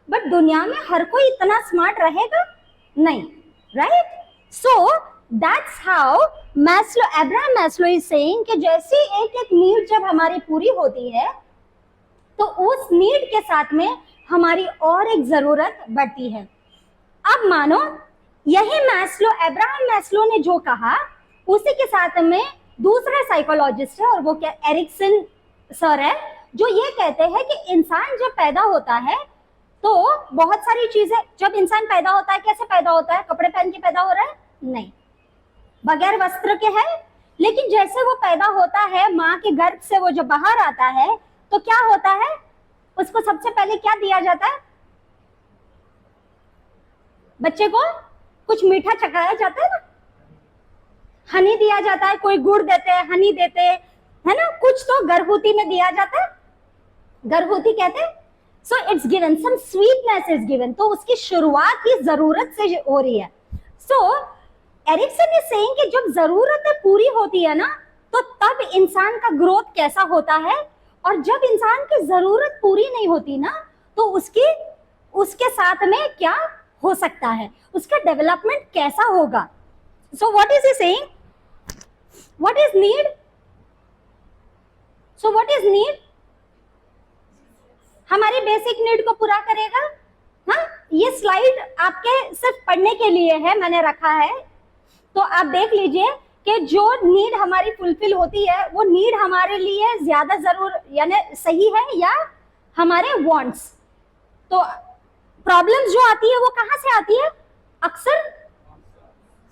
बट दुनिया में हर कोई इतना स्मार्ट रहेगा नहीं, right? So that's how Abraham Maslow is saying कि जैसे एक एक नीड जब हमारी पूरी होती है, तो उस नीड के साथ में हमारी और एक जरूरत बढ़ती है. अब मानो यही अब्राहम मैस्लो ने जो कहा, उसी के साथ में दूसरे साइकोलॉजिस्ट है, और वो क्या एरिक्सन सर है, जो ये कहते हैं कि इंसान जब पैदा होता है तो बहुत सारी चीजें, जब इंसान पैदा होता है कैसे पैदा होता है? कपड़े पहन के पैदा हो रहा है? नहीं, बगैर वस्त्र के है. लेकिन जैसे वो पैदा होता है, माँ के गर्भ से वो जब बाहर आता है, तो क्या होता है? उसको सबसे पहले क्या दिया जाता है? बच्चे को कुछ मीठा चखाया जाता है ना, हनी दिया जाता है, कोई गुड़ देते हैं, हनी देते हैं, है ना, कुछ तो गर्भवती में दिया जाता है, गर्भवती कहते हैं. So it's given, some sweetness is given. तो उसकी शुरुआत ही जरूरत से हो रही है. सो एरिक्सन इज सेइंग कि जब जरूरतें पूरी होती है ना, तो तब इंसान का ग्रोथ कैसा होता है, और जब इंसान की जरूरत पूरी नहीं होती ना, तो उसके साथ में क्या हो सकता है, उसका डेवलपमेंट कैसा होगा. So what is he saying? What is need? So what is need? हमारी बेसिक नीड को पूरा करेगा. हाँ, ये स्लाइड आपके सिर्फ पढ़ने के लिए है, मैंने रखा है, तो आप देख लीजिए कि जो नीड हमारी फुलफिल होती है, वो नीड हमारे लिए ज्यादा जरूर यानी सही है या हमारे वांट्स. तो प्रॉब्लम्स जो आती है वो कहां से आती है? अक्सर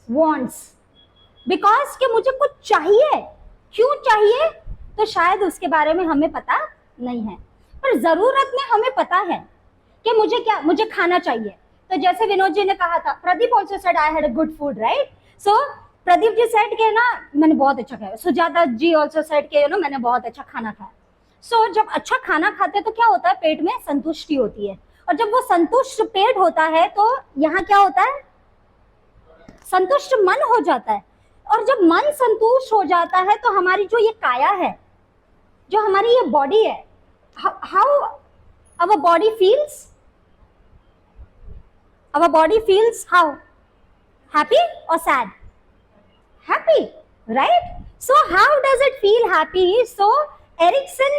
वांट्स, बिकॉज कि मुझे कुछ चाहिए. क्यों चाहिए? तो शायद उसके बारे में हमें पता नहीं है, पर जरूरत में हमें पता है कि मुझे खाना चाहिए. तो जैसे विनोद जी ने कहा था, Pradeep also said I had a good food, right? So Pradeep ji said के ना मैंने बहुत अच्छा खाया. सुजाता जी ऑल्सो सेड के मैंने बहुत अच्छा खाना खाया. सो जब अच्छा खाना खाते हैं तो क्या होता है? पेट में संतुष्टि होती है, और जब वो संतुष्ट पेट होता है तो यहाँ क्या होता है? संतुष्ट मन हो जाता है. और जब मन संतुष्ट हो जाता है तो हमारी जो ये काया है, जो हमारी ये बॉडी है, how our body feels? Our body feels how? Happy or sad? Happy, right? So how does it feel happy? So Erikson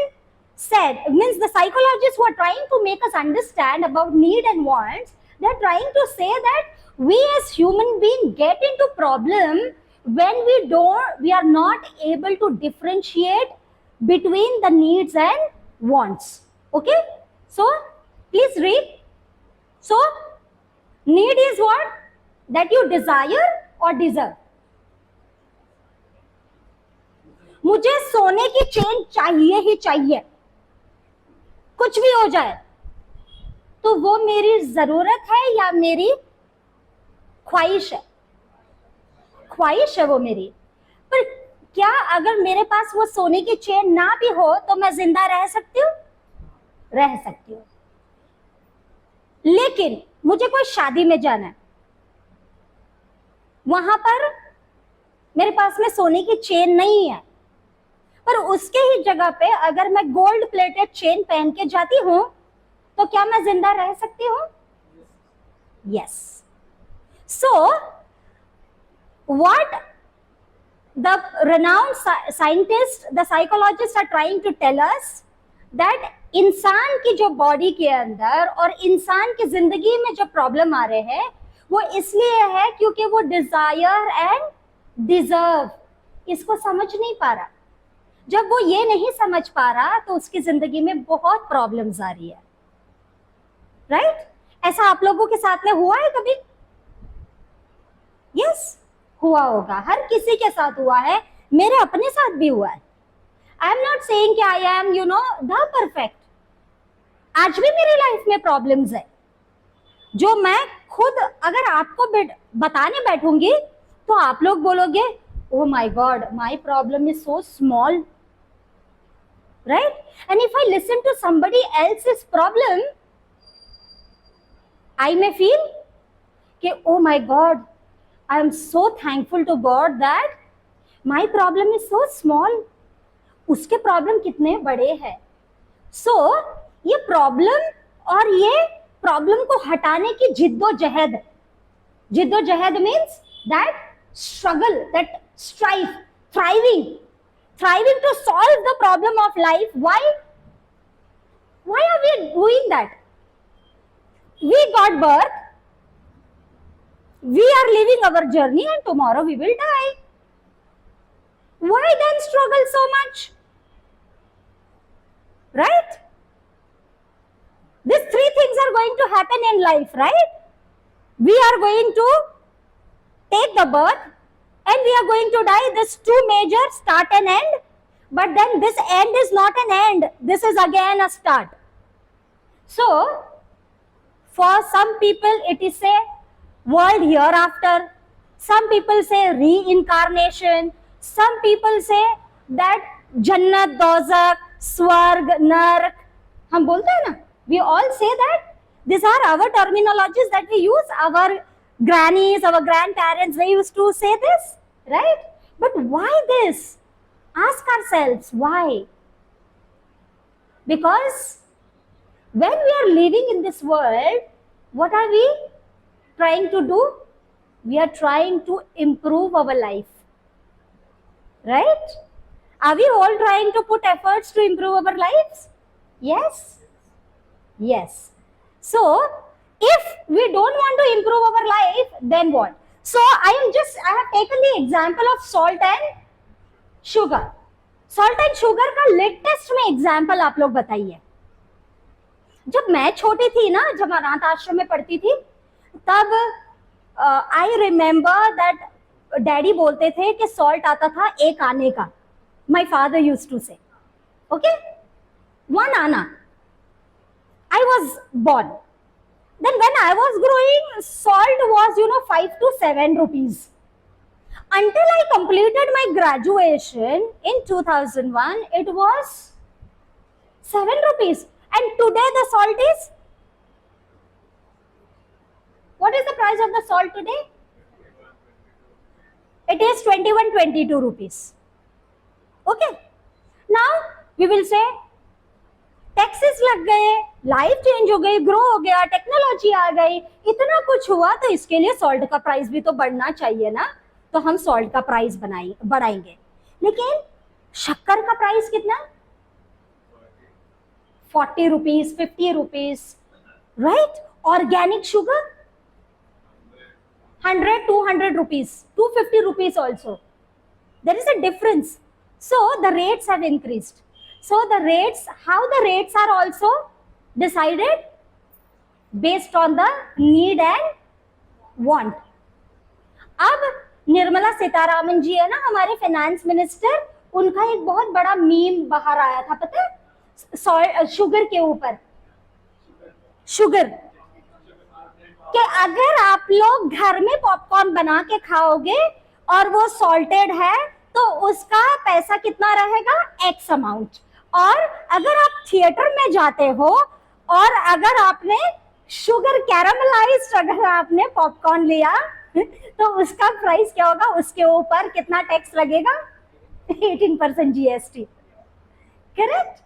said, means the psychologists who are trying to make us understand about need and wants, they're trying to say that we as human beings get into problem when we are not able to differentiate between the needs and wants. Okay? So please read. So need is what? That you desire or deserve. मुझे सोने की chain चाहिए ही चाहिए, कुछ भी हो जाए, तो वो मेरी जरूरत है या मेरी ख्वाहिश है? ख्वाहिश है वो मेरी। पर क्या अगर मेरे पास वो सोने की चेन ना भी हो तो मैं जिंदा रह सकती हूँ? रह सकती हूँ। लेकिन मुझे कोई शादी में जाना है, वहां पर मेरे पास में सोने की चेन नहीं है, पर उसके ही जगह पे अगर मैं गोल्ड प्लेटेड चेन पहन के जाती हूं तो क्या मैं जिंदा रह सकती हूं? Yes. So what the renowned scientists, the psychologists are trying to tell us that इंसान की जो बॉडी के अंदर और इंसान की जिंदगी में जो प्रॉब्लम आ रहे हैं वो इसलिए है क्योंकि वो डिजायर एंड डिजर्व इसको समझ नहीं पा रहा। जब वो ये नहीं समझ पा रहा तो उसकी जिंदगी में बहुत प्रॉब्लम्स आ रही है। राइट? ऐसा आप लोगों के साथ में हुआ है कभी? यस, हुआ होगा, हर किसी के साथ हुआ है, मेरे अपने साथ भी हुआ है। आई एम नॉट सेइंग कि आई एम द परफेक्ट। आज भी मेरी लाइफ में प्रॉब्लम्स है जो मैं खुद अगर आपको बताने बैठूंगी तो आप लोग बोलोगे oh my god, my problem is so small, right? And if I listen to somebody else's problem, I may feel कि oh my god, I am so thankful to God that my problem is so small. उसके problem कितने बड़े हैं। सो ये problem और ये problem को हटाने की जिद्दोजहद, जिद्दोजहद means that struggle, that strife, thriving to solve the problem of life. Why are we doing that? We got birth, we are living our journey, and tomorrow we will die. Why then struggle so much? Right? These three things are going to happen in life, right? We are going to take the birth and we are going to die. This two major start and end, but then this end is not an end, this is again a start. So for some people it is a world hereafter, some people say reincarnation, some people say that jannat, dozak, swarg, nark, हम बोलते हैं ना, we all say that. These are our terminologies that we use. Our grannies, our grandparents, they used to say this, right? But why this? Ask ourselves why. Because when we are living in this world, what are we trying to do? We are trying to improve our life, right? Are we all trying to put efforts to improve our lives? Yes? Yes. So if we don't want to improve our life, then what? So I have taken the example of salt and sugar. Salt and sugar का latest में example आप लोग बताइए। जब मैं छोटी थी ना, जब मैं अनाथ आश्रम में पढ़ती थी, तब आई रिमेम्बर दैट डैडी बोलते थे कि सॉल्ट आता था एक आने का। माई फादर यूज्ड टू से, ओके, 1 आना। I was born. Then when I was growing, salt was 5 to 7 rupees. Until I completed my graduation in 2001, it was 7 rupees. And today the salt is, what is the price of the salt today? It is 21-22 rupees. Okay. Now we will say taxes लग गए, life change हो गई, grow हो गया, technology आ गई, इतना कुछ हुआ, तो इसके लिए सॉल्ट का प्राइस भी तो बढ़ना चाहिए ना, तो हम सॉल्ट का प्राइस बढ़ाएंगे। लेकिन शक्कर का प्राइस कितना? 40 rupees, 50 rupees, right? Organic sugar 100-200 rupees, 250 rupees also. There is a difference. So the rates have increased. So the rates, how the rates are also decided based on the need and want. अब निर्मला सीतारामन जी है ना, हमारे finance minister, उनका एक बहुत बड़ा meme बाहर आया था, पता है, शुगर के ऊपर, शुगर, कि अगर आप लोग घर में पॉपकॉर्न बना के खाओगे और वो सॉल्टेड है तो उसका पैसा कितना रहेगा, एक्स अमाउंट। और अगर आप थिएटर में जाते हो और अगर आपने शुगर कैरामलाइज्ड अगर आपने पॉपकॉर्न लिया तो उसका प्राइस क्या होगा, उसके ऊपर कितना टैक्स लगेगा, 18% GST, correct?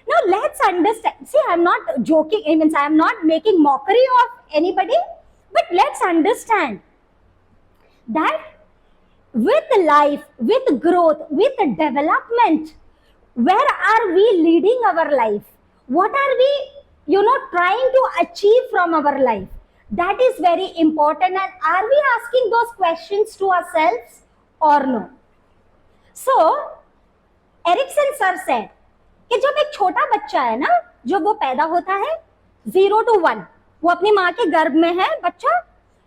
Now let's understand. See, I'm not joking. I mean, I'm not making mockery of anybody, but let's understand that with life, with growth, with development, where are we leading our life? What are we, trying to achieve from our life? That is very important. And are we asking those questions to ourselves or no? So, Erikson sir said कि जब एक छोटा बच्चा है ना, जो वो पैदा होता है 0 to 1, वो अपनी माँ के गर्भ में है बच्चा,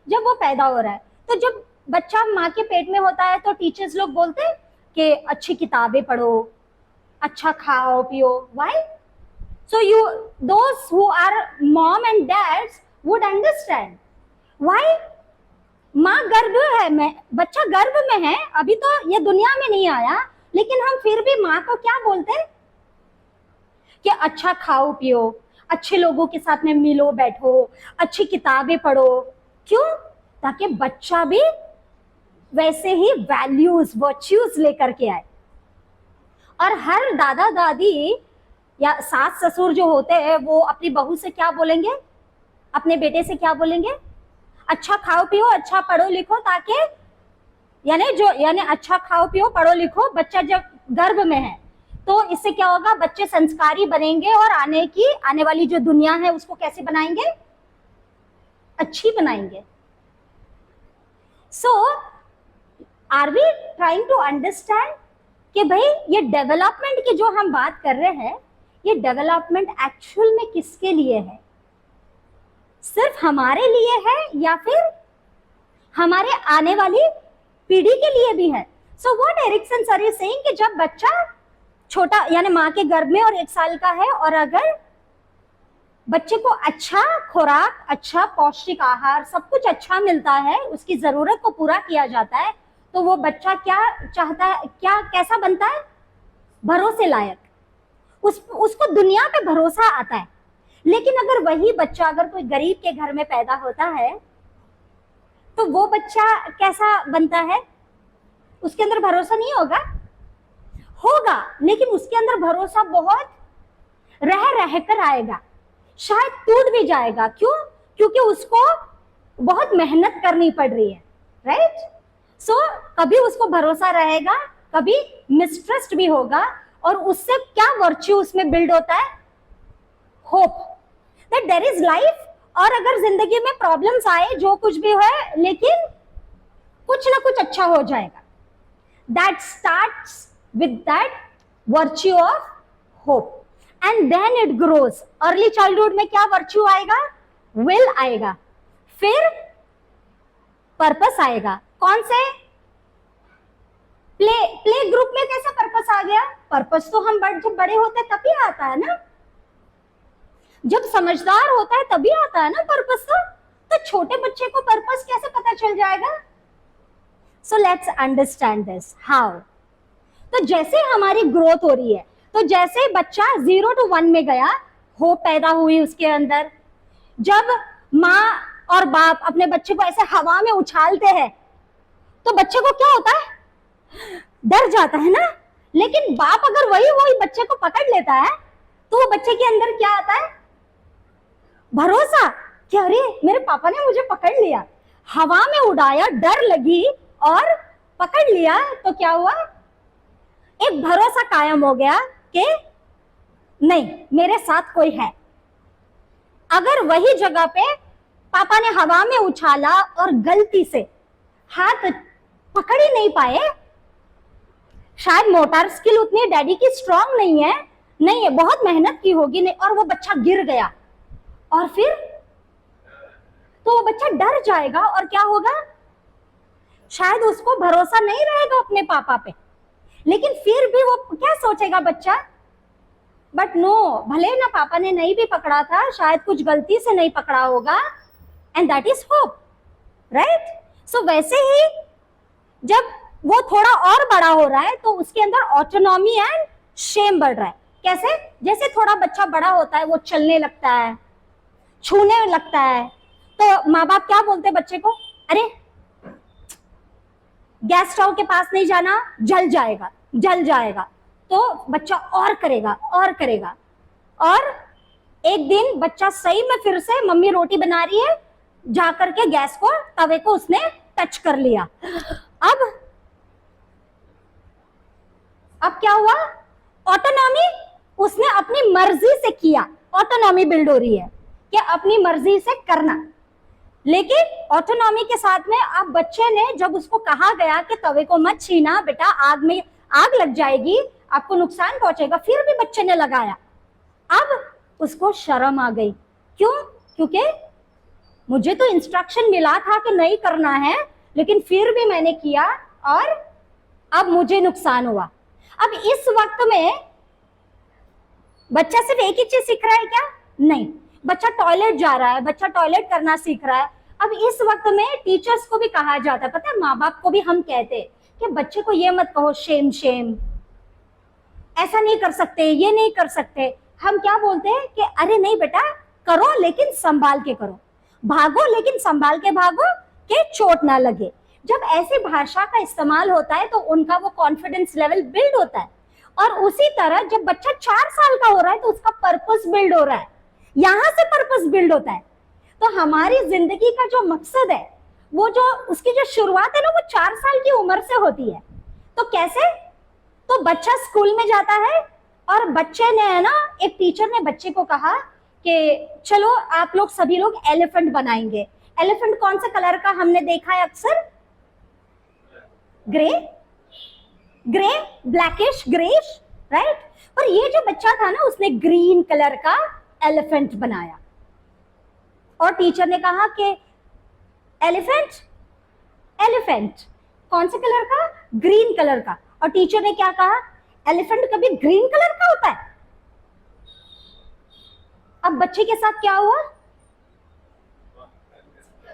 जब वो पैदा हो रहा है, तो जब बच्चा माँ के पेट में होता है तो टीचर्स लोग बोलते हैं कि अच्छी किताबें पढ़ो, अच्छा खाओ पियो। Why? So those who are mom and dads would understand why. माँ गर्भ है, मैं बच्चा गर्भ में है, अभी तो ये दुनिया में नहीं आया, लेकिन हम फिर भी माँ को क्या बोलते हैं कि अच्छा खाओ पियो, अच्छे लोगों के साथ में मिलो बैठो, अच्छी किताबें पढ़ो। क्यों? ताकि बच्चा भी वैसे ही वैल्यूज वर्च्यूज लेकर के आए। और हर दादा दादी या सास ससुर जो होते हैं वो अपनी बहू से क्या बोलेंगे, अपने बेटे से क्या बोलेंगे, अच्छा खाओ पियो, अच्छा पढ़ो लिखो, ताकि यानी अच्छा खाओ पियो पढ़ो लिखो। बच्चा जब गर्भ में है तो इससे क्या होगा, बच्चे संस्कारी बनेंगे और आने वाली जो दुनिया है उसको कैसे बनाएंगे, अच्छी बनाएंगे। So are we trying to understand कि भाई ये डेवलपमेंट की जो हम बात कर रहे हैं, ये डेवलपमेंट एक्चुअल में किसके लिए है? सिर्फ हमारे लिए है या फिर हमारे आने वाली पीढ़ी के लिए भी है? So what Erikson sir is saying कि जब बच्चा छोटा यानी माँ के गर्भ में और 1 साल का है, और अगर बच्चे को अच्छा खुराक, अच्छा पौष्टिक आहार, सब कुछ अच्छा मिलता है, उसकी जरूरत को पूरा किया जाता है, तो वो बच्चा क्या चाहता है, क्या कैसा बनता है, भरोसे लायक। उसको दुनिया पे भरोसा आता है। लेकिन अगर वही बच्चा अगर कोई गरीब के घर में पैदा होता है तो वो बच्चा कैसा बनता है, उसके अंदर भरोसा नहीं होगा, लेकिन उसके अंदर भरोसा बहुत रह कर आएगा, शायद टूट भी जाएगा। क्यों? क्योंकि उसको बहुत मेहनत करनी पड़ रही है, राइट? सो कभी उसको भरोसा रहेगा, कभी मिसट्रस्ट भी होगा, और उससे क्या वर्च्यू उसमें बिल्ड होता है, hope that there is life. और अगर जिंदगी में प्रॉब्लम्स आए, जो कुछ भी है, लेकिन कुछ ना कुछ अच्छा हो जाएगा। That starts with that virtue of hope and then it grows. Early childhood में क्या वर्च्यू आएगा, विल आएगा, फिर पर्पस आएगा। कौन से प्ले ग्रुप में कैसा पर्पस आ गया? पर्पस तो हम जब बड़े होते हैं तभी आता है ना, जब समझदार होता है तभी आता है ना पर्पस। तो छोटे बच्चे को पर्पस कैसे पता चल जाएगा? So let's understand this how. तो जैसे हमारी ग्रोथ हो रही है, तो जैसे बच्चा 0 to 1 में गया, होप पैदा हुई उसके अंदर। जब माँ और बाप अपने बच्चे को ऐसे हवा में उछालते हैं तो बच्चे को क्या होता है, डर जाता है ना। लेकिन बाप अगर वही बच्चे को पकड़ लेता है तो वो बच्चे के अंदर क्या आता है, भरोसा कि अरे मेरे पापा ने मुझे पकड़ लिया, हवा में उड़ाया, डर लगी और पकड़ लिया, तो क्या हुआ, एक भरोसा कायम हो गया कि नहीं, मेरे साथ कोई है। अगर वही जगह पे पापा ने हवा में उछाला और गलती से हाथ पकड़ ही नहीं पाए, शायद मोटर स्किल उतनी डैडी की स्ट्रांग नहीं है, बहुत मेहनत की होगी नहीं, और वो बच्चा गिर गया, और फिर तो वो बच्चा डर जाएगा और क्या होगा, शायद उसको भरोसा नहीं रहेगा अपने पापा पे। लेकिन फिर भी वो क्या सोचेगा बच्चा, बट नो, भले ना पापा ने नहीं भी पकड़ा था, शायद कुछ गलती से नहीं पकड़ा होगा, and that is hope, right? So वैसे ही जब वो थोड़ा और बड़ा हो रहा है तो उसके अंदर ऑटोनॉमी एंड शेम बढ़ रहा है। कैसे? जैसे थोड़ा बच्चा बड़ा होता है, वो चलने लगता है, छूने लगता है, तो माँ बाप क्या बोलते हैं बच्चे को? अरे गैस स्टोव के पास नहीं जाना, जल जाएगा, जल जाएगा। तो बच्चा और करेगा और करेगा, और एक दिन बच्चा सही में फिर से मम्मी रोटी बना रही है, जाकर के गैस को, तवे को उसने टच कर लिया। अब क्या हुआ? ऑटोनॉमी उसने अपनी मर्जी से किया, ऑटोनॉमी बिल्ड हो रही है कि अपनी मर्जी से करना। लेकिन ऑटोनॉमी के साथ में अब बच्चे ने, जब उसको कहा गया कि तवे को मत छीना बेटा, आग में आग लग जाएगी, आपको नुकसान पहुंचेगा, फिर भी बच्चे ने लगाया। अब उसको शर्म आ गई। क्यों? क्योंकि मुझे तो इंस्ट्रक्शन मिला था कि नहीं करना है, लेकिन फिर भी मैंने किया और अब मुझे नुकसान हुआ। अब इस वक्त में बच्चा सिर्फ एक ही चीज सीख रहा है क्या? नहीं, बच्चा टॉयलेट जा रहा है, बच्चा टॉयलेट करना सीख रहा है। अब इस वक्त में टीचर्स को भी कहा जाता है, पता है, माँ बाप को भी हम कहते कि बच्चे को ये मत कहो शेम शेम, ऐसा नहीं कर सकते, ये नहीं कर सकते। हम क्या बोलते हैं कि अरे नहीं बेटा, करो लेकिन संभाल के करो, भागो लेकिन संभाल के भागो कि चोट ना लगे। जब ऐसी भाषा का इस्तेमाल होता है तो उनका वो कॉन्फिडेंस लेवल बिल्ड होता है। और उसी तरह जब बच्चा 4 साल का हो रहा है तो उसका पर्पस बिल्ड हो रहा है, यहां से पर्पस बिल्ड होता है। तो हमारी जिंदगी का जो मकसद है, वो जो उसकी जो शुरुआत है ना, वो 4 साल की उम्र से होती है। तो कैसे? तो बच्चा स्कूल में जाता है और बच्चे ने, है ना, एक टीचर ने बच्चे को कहा कि चलो आप लोग सभी लोग एलिफेंट बनाएंगे। एलिफेंट कौन से कलर का हमने देखा है अक्सर? Grey, grey, blackish greyish, right. पर ये जो बच्चा था ना, उसने ग्रीन कलर का एलिफेंट बनाया और टीचर ने कहा कि एलिफेंट, एलिफेंट कौन से कलर का? ग्रीन कलर का। और टीचर ने क्या कहा? एलिफेंट कभी ग्रीन कलर का होता है? अब बच्चे के साथ क्या हुआ?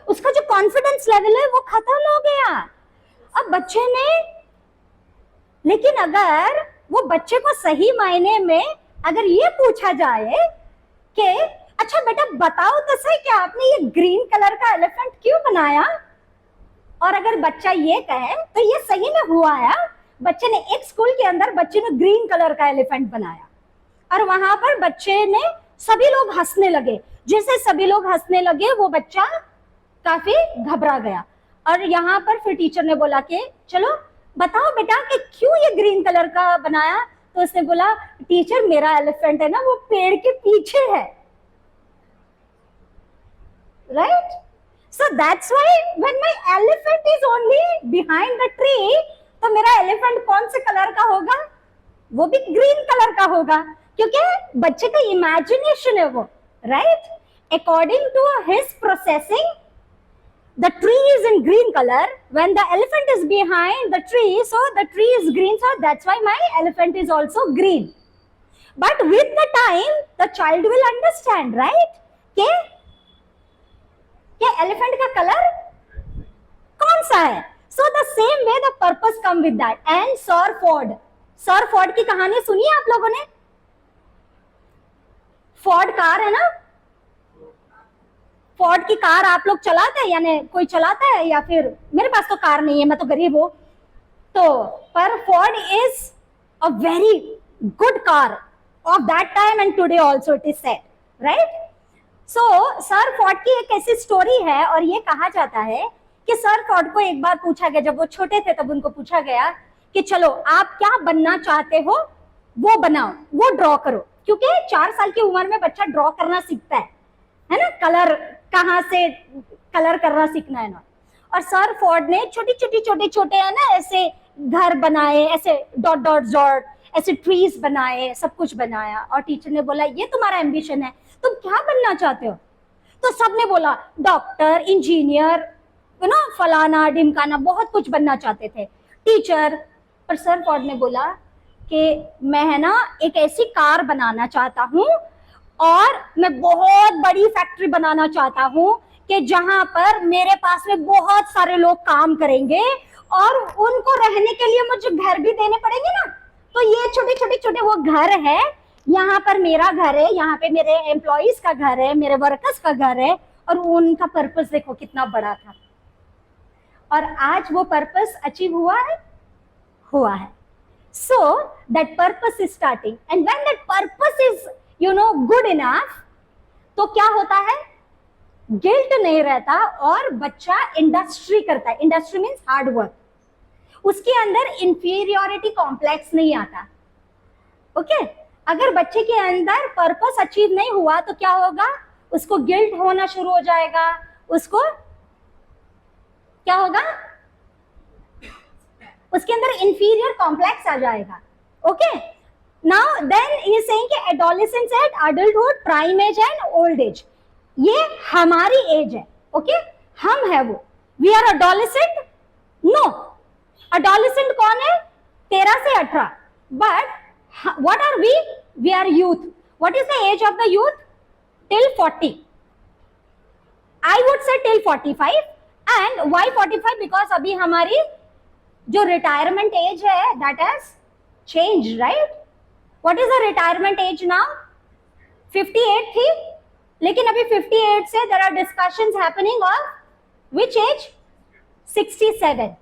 उसका जो कॉन्फिडेंस लेवल है वो खत्म हो गया। अब बच्चे ने, लेकिन अगर वो बच्चे को सही मायने में अगर ये पूछा जाए कि अच्छा बेटा बताओ तो सही कि आपने ये ग्रीन कलर का एलिफेंट क्यों बनाया, और अगर बच्चा ये कहे तो ये सही में हुआ है, बच्चे ने एक स्कूल के अंदर बच्चे ने ग्रीन कलर का एलिफेंट बनाया और वहां पर बच्चे ने, सभी लोग हंसने लगे। जैसे सभी लोग हंसने लगे वो बच्चा काफी घबरा गया। और यहाँ पर फिर टीचर ने बोला कि चलो बताओ बेटा कि क्यों ये ग्रीन कलर का बनाया। तो उसने बोला टीचर मेरा एलिफेंट है ना वो पेड़ के पीछे है, right. So that's why when my elephant is only behind the tree, तो मेरा एलिफेंट कौन से कलर का होगा? वो भी ग्रीन कलर का होगा, क्योंकि बच्चे का इमेजिनेशन है वो, right. According to his processing, the tree is in green color when the elephant is behind the tree, so the tree is green, so that's why my elephant is also green. But with the time the child will understand, right, कि elephant का color कौन सा है। So the same way the purpose come with that. And Sir Ford की कहानी सुनी है आप लोगों ने? फोर्ड कार है ना, फोर्ड की कार आप लोग चलाते हैं, यानी कोई चलाता है, या फिर मेरे पास तो कार नहीं है, मैं तो गरीब हूं, तो पर Ford is a very good car of that time and today also it is said, right. So sir Ford की एक ऐसी स्टोरी है और ये कहा जाता है कि सर फोर्ड को एक बार पूछा गया, जब वो छोटे थे तब उनको पूछा गया कि चलो आप क्या बनना चाहते हो वो बनाओ, वो ड्रॉ करो, क्योंकि 4 साल की उम्र में बच्चा ड्रॉ करना सीखता है ना, कलर कहाँ से कलर करना सीखना है ना। और सर फोर्ड ने छोटे है ना ऐसे घर बनाए, ऐसे डॉट डॉट डॉट ऐसे ट्रीज बनाए, सब कुछ बनाया। और टीचर ने बोला ये तुम्हारा एम्बिशन है, तुम क्या बनना चाहते हो? तो सबने बोला डॉक्टर, इंजीनियर, यू नो, फलाना ढिमकाना, बहुत कुछ बनना चाहते थे, टीचर। पर सर फोर्ड ने बोला कि मैं है ना एक ऐसी कार बनाना चाहता हूँ और मैं बहुत बड़ी फैक्ट्री बनाना चाहता हूँ कि जहां पर मेरे पास में बहुत सारे लोग काम करेंगे और उनको रहने के लिए मुझे घर भी देने पड़ेंगे ना। तो ये छोटे छोटे छोटे वो घर है, यहाँ पर मेरा घर है, यहाँ पे मेरे एम्प्लॉइज का घर है, मेरे वर्कर्स का घर है, और उनका पर्पस देखो कितना बड़ा था। और आज वो पर्पस अचीव हुआ है। So that purpose is starting, and when that purpose is good enough, तो क्या होता है, गिल्ट नहीं रहता और बच्चा इंडस्ट्री करता है। इंडस्ट्री मीन्स हार्ड वर्क, उसके अंदर इंफीरियोरिटी कॉम्प्लेक्स नहीं आता। ओके अगर बच्चे के अंदर पर्पस अचीव नहीं हुआ तो क्या होगा, उसको गिल्ट होना शुरू हो जाएगा, उसको क्या होगा, उसके अंदर इंफीरियर कॉम्प्लेक्स आ जाएगा। Okay now then he is saying कि adolescence at adulthood, prime age and old age, ये हमारी एज है। ओके हम है वो, we are adolescent, no adolescent कौन है, 13 से 18, but what are we are youth. What is the age of the youth, till 40, I would say till 45, and why 45, because अभी हमारी जो रिटायरमेंट एज है that has change, right. What is the retirement age now, 58 थी, लेकिन अभी 58 से there are discussions happening of which age, 67।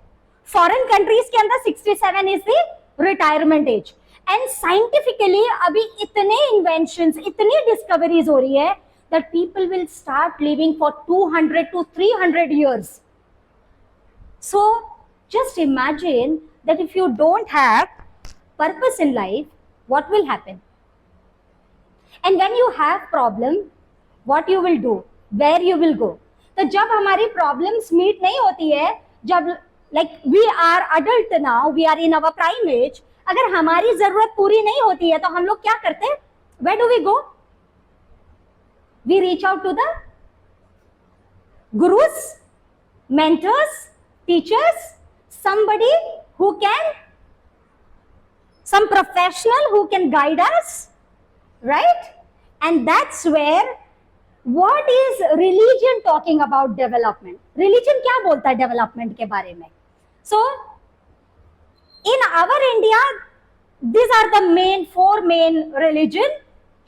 Foreign countries के अंदर 67 is the retirement age. And scientifically अभी इतने इन्वेंशंस, इतनी डिस्कवरीज हो रही है that people will start living for 200 to 300 years. So just imagine that if you don't have purpose in life, what will happen? And when you have problem, what you will do, where you will go? तो जब हमारी problems meet नहीं होती है, जब like we are adult now, we are in our prime age, अगर हमारी जरूरत पूरी नहीं होती है तो हम लोग क्या करते हैं, where do we go? We reach out to the gurus, mentors, teachers, somebody who can, some professional who can guide us, right? And that's where, what is religion talking about development? Religion क्या बोलता है development के बारे में? So, in our India, these are the four main religion,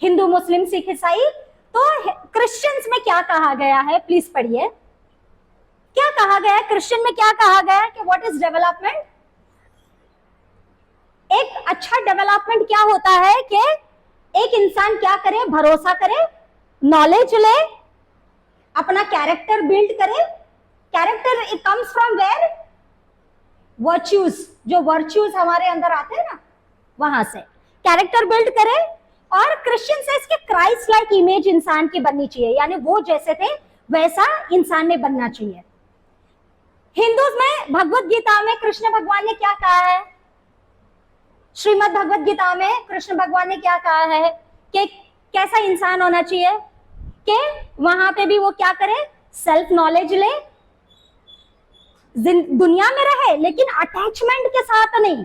Hindu, Muslim, Sikh, Isai. तो Christians में क्या कहा गया है, प्लीज पढ़िए, क्या कहा गया है क्रिश्चियन में, क्या कहा गया है कि व्हाट इज डेवलपमेंट। एक अच्छा डेवलपमेंट क्या होता है कि एक इंसान क्या करे, भरोसा करे, नॉलेज ले, अपना कैरेक्टर बिल्ड करे। Character it comes from where, virtues, जो वर्च्यूज हमारे अंदर आते हैं ना, वहां से कैरेक्टर बिल्ड करे। और क्रिश्चियन सेज कि क्राइस्ट लाइक इमेज इंसान की बननी चाहिए, यानी वो जैसे थे वैसा इंसान में बनना चाहिए। हिंदूज में भगवत गीता में कृष्ण भगवान ने क्या कहा है, श्रीमद् भगवत गीता में कृष्ण भगवान ने क्या कहा है कि कैसा इंसान होना चाहिए, कि वहां पे भी वो क्या करे, सेल्फ नॉलेज ले, दुनिया में रहे लेकिन अटैचमेंट के साथ नहीं,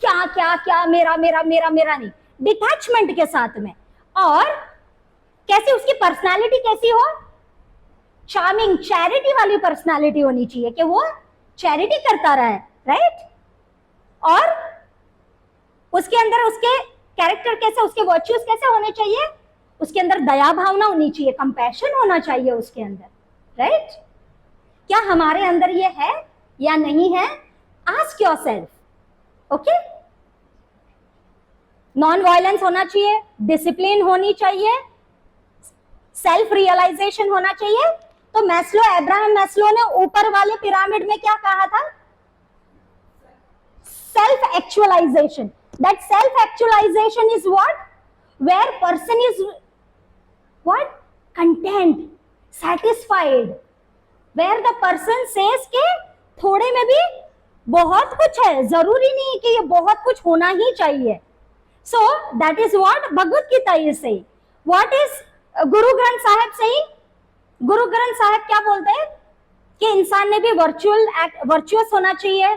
क्या क्या क्या मेरा मेरा मेरा मेरा नहीं, डिटैचमेंट के साथ में। और कैसी उसकी पर्सनालिटी कैसी हो, चार्मिंग, चैरिटी वाली पर्सनालिटी होनी चाहिए, कि वो चैरिटी करता रहे, राइट। और उसके अंदर उसके कैरेक्टर कैसे, उसके वर्च्यूज कैसे होने चाहिए, उसके अंदर दया भावना होनी चाहिए, कंपैशन होना चाहिए उसके अंदर, राइट। क्या हमारे अंदर ये है या नहीं है, ask yourself, okay. Non violence होना चाहिए, डिसिप्लिन होनी चाहिए, सेल्फ रियलाइजेशन होना चाहिए। तो मैस्लो, अब्राहम मैस्लो ने ऊपर वाले पिरामिड में क्या कहा था, self actualisation. That self actualisation is what, where person is what, content, satisfied, where the person says के थोड़े में भी बहुत कुछ है, जरूरी नहीं कि ये बहुत कुछ होना ही चाहिए। So that is what Bhagavad Gita is saying. What is Guru Granth Sahib saying? Guru Granth Sahib क्या बोलते हैं कि इंसान ने भी वर्चुअस होना चाहिए,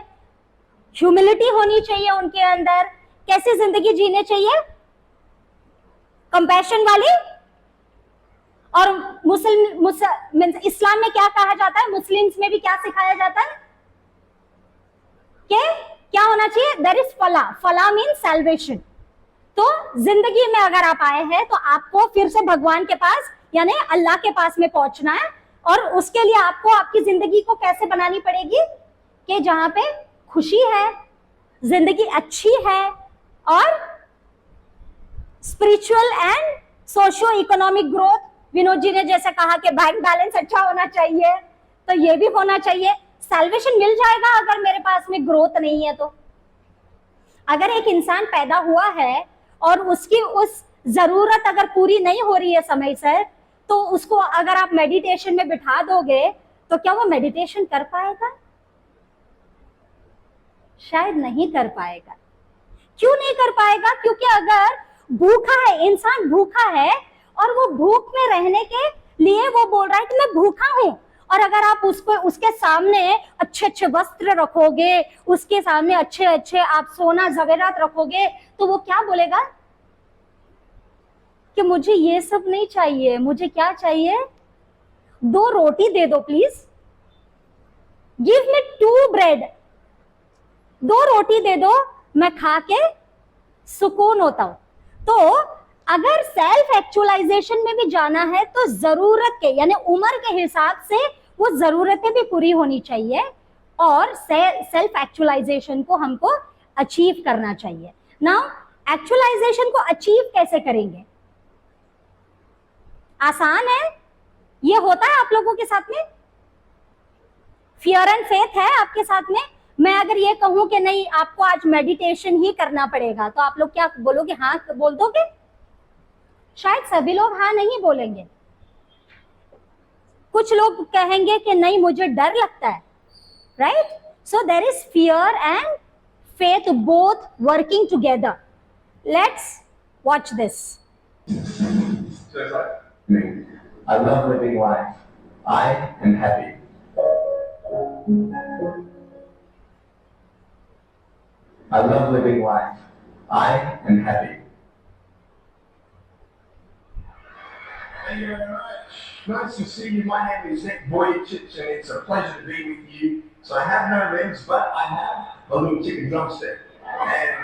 ह्यूमिलिटी होनी चाहिए उनके अंदर, कैसी जिंदगी जीने चाहिए, कंपैशन वाली। और इस्लाम में क्या कहा जाता है, मुस्लिम्स में भी क्या सिखाया जाता है कि क्या होना चाहिए, देयर इज फला, फला मीन सैल्वेशन। तो जिंदगी में अगर आप आए हैं तो आपको फिर से भगवान के पास यानी अल्लाह के पास में पहुंचना है, और उसके लिए आपको आपकी जिंदगी को कैसे बनानी पड़ेगी कि जहां पे खुशी है, जिंदगी अच्छी है, और spiritual and socio economic growth. Vinod ji ने जैसे कहा कि बैंक बैलेंस अच्छा होना चाहिए, तो ये भी होना चाहिए। सैल्वेशन मिल जाएगा अगर मेरे पास में ग्रोथ नहीं है तो। अगर एक इंसान पैदा हुआ है और उसकी उस जरूरत अगर पूरी नहीं हो रही है समय से, तो उसको अगर आप मेडिटेशन में बिठा दोगे तो क्या वो मेडिटेशन कर पाएगा? शायद नहीं कर पाएगा। क्यों नहीं कर पाएगा? क्योंकि अगर भूखा है, इंसान भूखा है और वो भूख में रहने के लिए वो बोल रहा है कि मैं भूखा हूं, और अगर आप उसको उसके सामने अच्छे अच्छे वस्त्र रखोगे, उसके सामने अच्छे अच्छे आप सोना जवेरात रखोगे, तो वो क्या बोलेगा कि मुझे ये सब नहीं चाहिए, मुझे क्या चाहिए, 2 रोटी दे दो प्लीज, गिव मी 2 ब्रेड, 2 रोटी दे दो, मैं खा के सुकून होता हूं। तो अगर सेल्फ एक्चुअलाइजेशन में भी जाना है तो जरूरत के यानी उम्र के हिसाब से वो जरूरतें भी पूरी होनी चाहिए, और सेल्फ एक्चुअलाइजेशन को हमको अचीव करना चाहिए। नाउ एक्चुअलाइजेशन को अचीव कैसे करेंगे? आसान है, ये होता है आप लोगों के साथ में, फियर एंड फेथ है आपके साथ में। मैं अगर ये कहूं कि नहीं आपको आज मेडिटेशन ही करना पड़ेगा, तो आप लोग क्या बोलोगे? हाँ बोल दोगे? शायद सभी लोग हाँ नहीं बोलेंगे। कुछ लोग कहेंगे कि नहीं मुझे डर लगता है, right? So there is fear and faith both working together. Let's watch this. I love living life. I am happy. I love living life. I am happy. Thank you very much. Nice to see you. My name is Nick Boychich, and it's a pleasure to be with you. So I have no legs, but I have a little chicken drumstick. And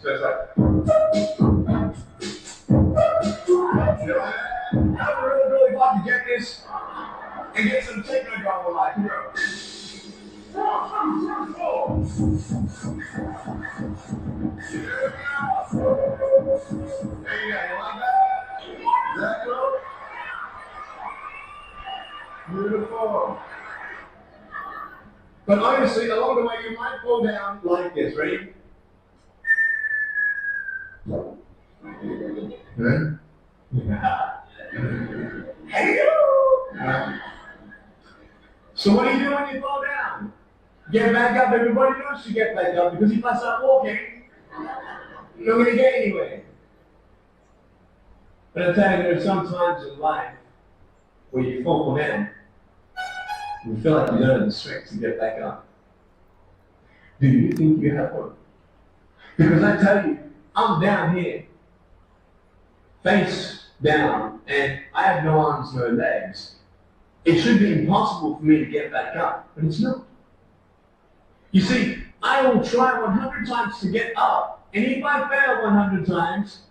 so it's like, I would really like to get this and get some techno drama like you. There you go, you like that? Is that cool? Beautiful. But honestly, along the way you might fall down like this. Ready? Hey! So what do you do when you fall down? Get back up. Everybody knows to get back up, because if I start walking, you're not going to get anywhere. But I tell you, there are some times in life where you fall down, you feel like you don't have the strength to get back up. Do you think you have one? Because I tell you, I'm down here, face down, and I have no arms, no legs. It should be impossible for me to get back up, but it's not. You see, I will try 100 times to get up, and if I fail 100 times,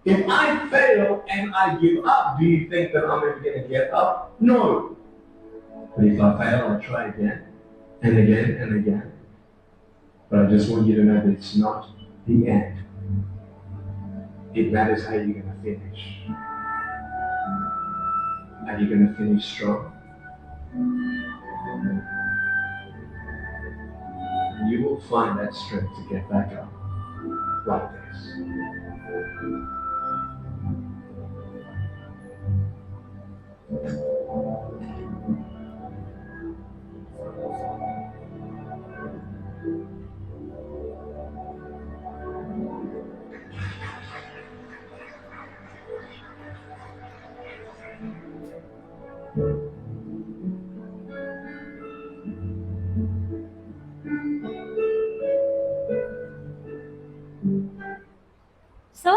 if I fail and I give up, do you think that I'm ever going to get up? No. But if I fail, I'll try again, and again, and again. But I just want you to know that it's not the end. It matters how you're going to finish. Are you going to finish strong? You will find that strength to get back up like this. So,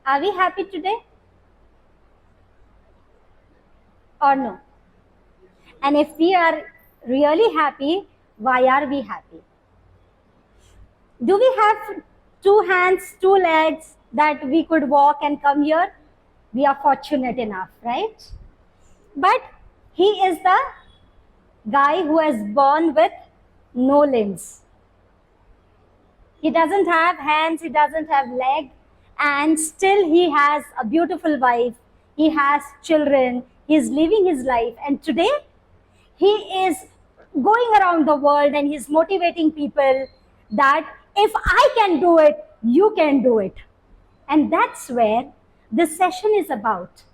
are we happy today or no? And if we are really happy, why are we happy? Do we have 2 hands, 2 legs that we could walk and come here? We are fortunate enough, right? But he is the guy who is born with no limbs. He doesn't have hands, he doesn't have legs, and still he has a beautiful wife, he has children, he is living his life, and today he is going around the world and he is motivating people that if I can do it, you can do it. And that's where this session is about.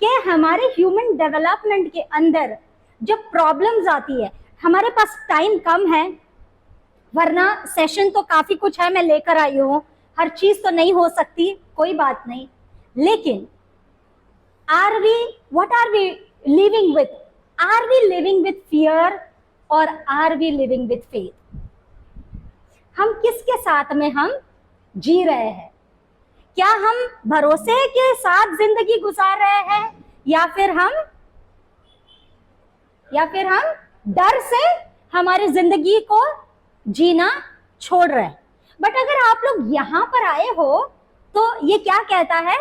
कि हमारे human development के अंदर जब problems आती है, हमारे पास time कम है, वरना सेशन तो काफी कुछ है, मैं लेकर आई हूँ, हर चीज तो नहीं हो सकती, कोई बात नहीं, लेकिन what are we living with? Are we living with fear or are we living with faith? हम किसके साथ में हम जी रहे हैं? क्या हम भरोसे के साथ जिंदगी गुजार रहे हैं या फिर हम डर से हमारी जिंदगी को जीना छोड़ रहे हैं? बट अगर आप लोग यहाँ पर आए हो तो ये क्या कहता है